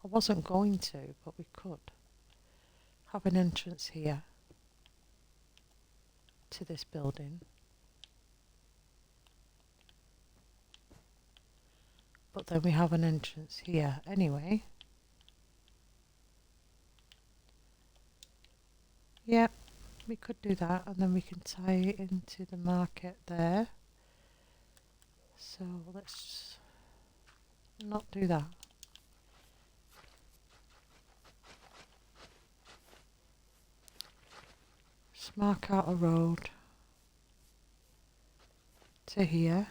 I wasn't going to, but we could have an entrance here to this building. But then we have an entrance here anyway. Yeah, we could do that, and then we can tie it into the market there. So let's not do that. Just mark out a road to here.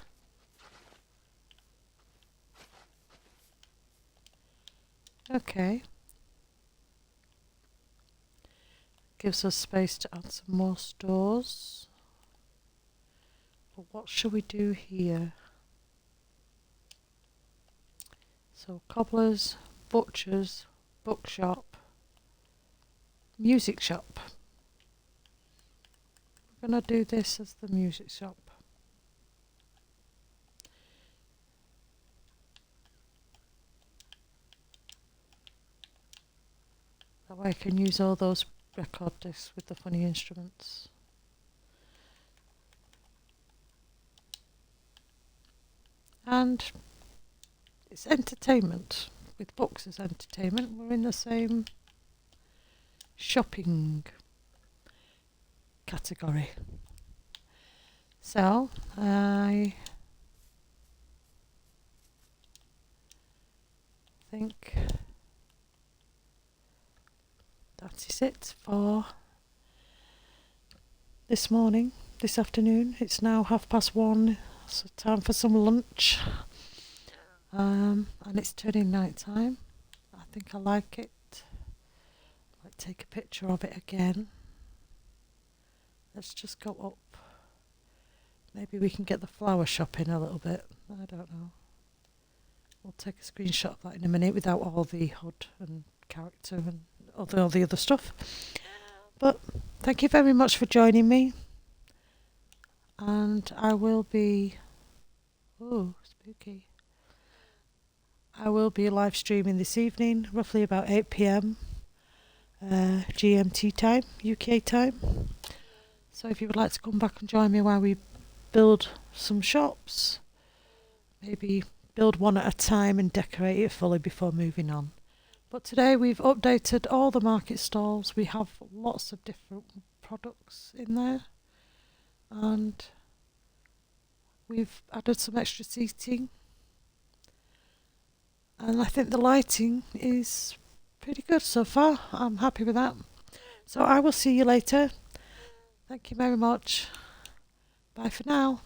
Okay. Gives us space to add some more stores. But what shall we do here? So cobblers, butchers, bookshop, music shop. We're going to do this as the music shop. That way I can use all those record discs with the funny instruments. And it's entertainment. With books as entertainment, we're in the same shopping category. So I think that is it for this morning, this afternoon. It's now 1:30, so time for some lunch. And it's turning night time. I think I like it. Let's take a picture of it again. Let's just go up. Maybe we can get the flower shop in a little bit. I don't know. We'll take a screenshot of that in a minute without all the HUD and character and all the other stuff. But thank you very much for joining me. And I will be... Oh, spooky. I will be live streaming this evening, roughly about 8 p.m. GMT time, UK time. So if you would like to come back and join me while we build some shops, maybe build one at a time and decorate it fully before moving on. But today we've updated all the market stalls. We have lots of different products in there, and we've added some extra seating, and I think the lighting is pretty good so far. I'm happy with that. So I will see you later. Thank you very much. Bye for now.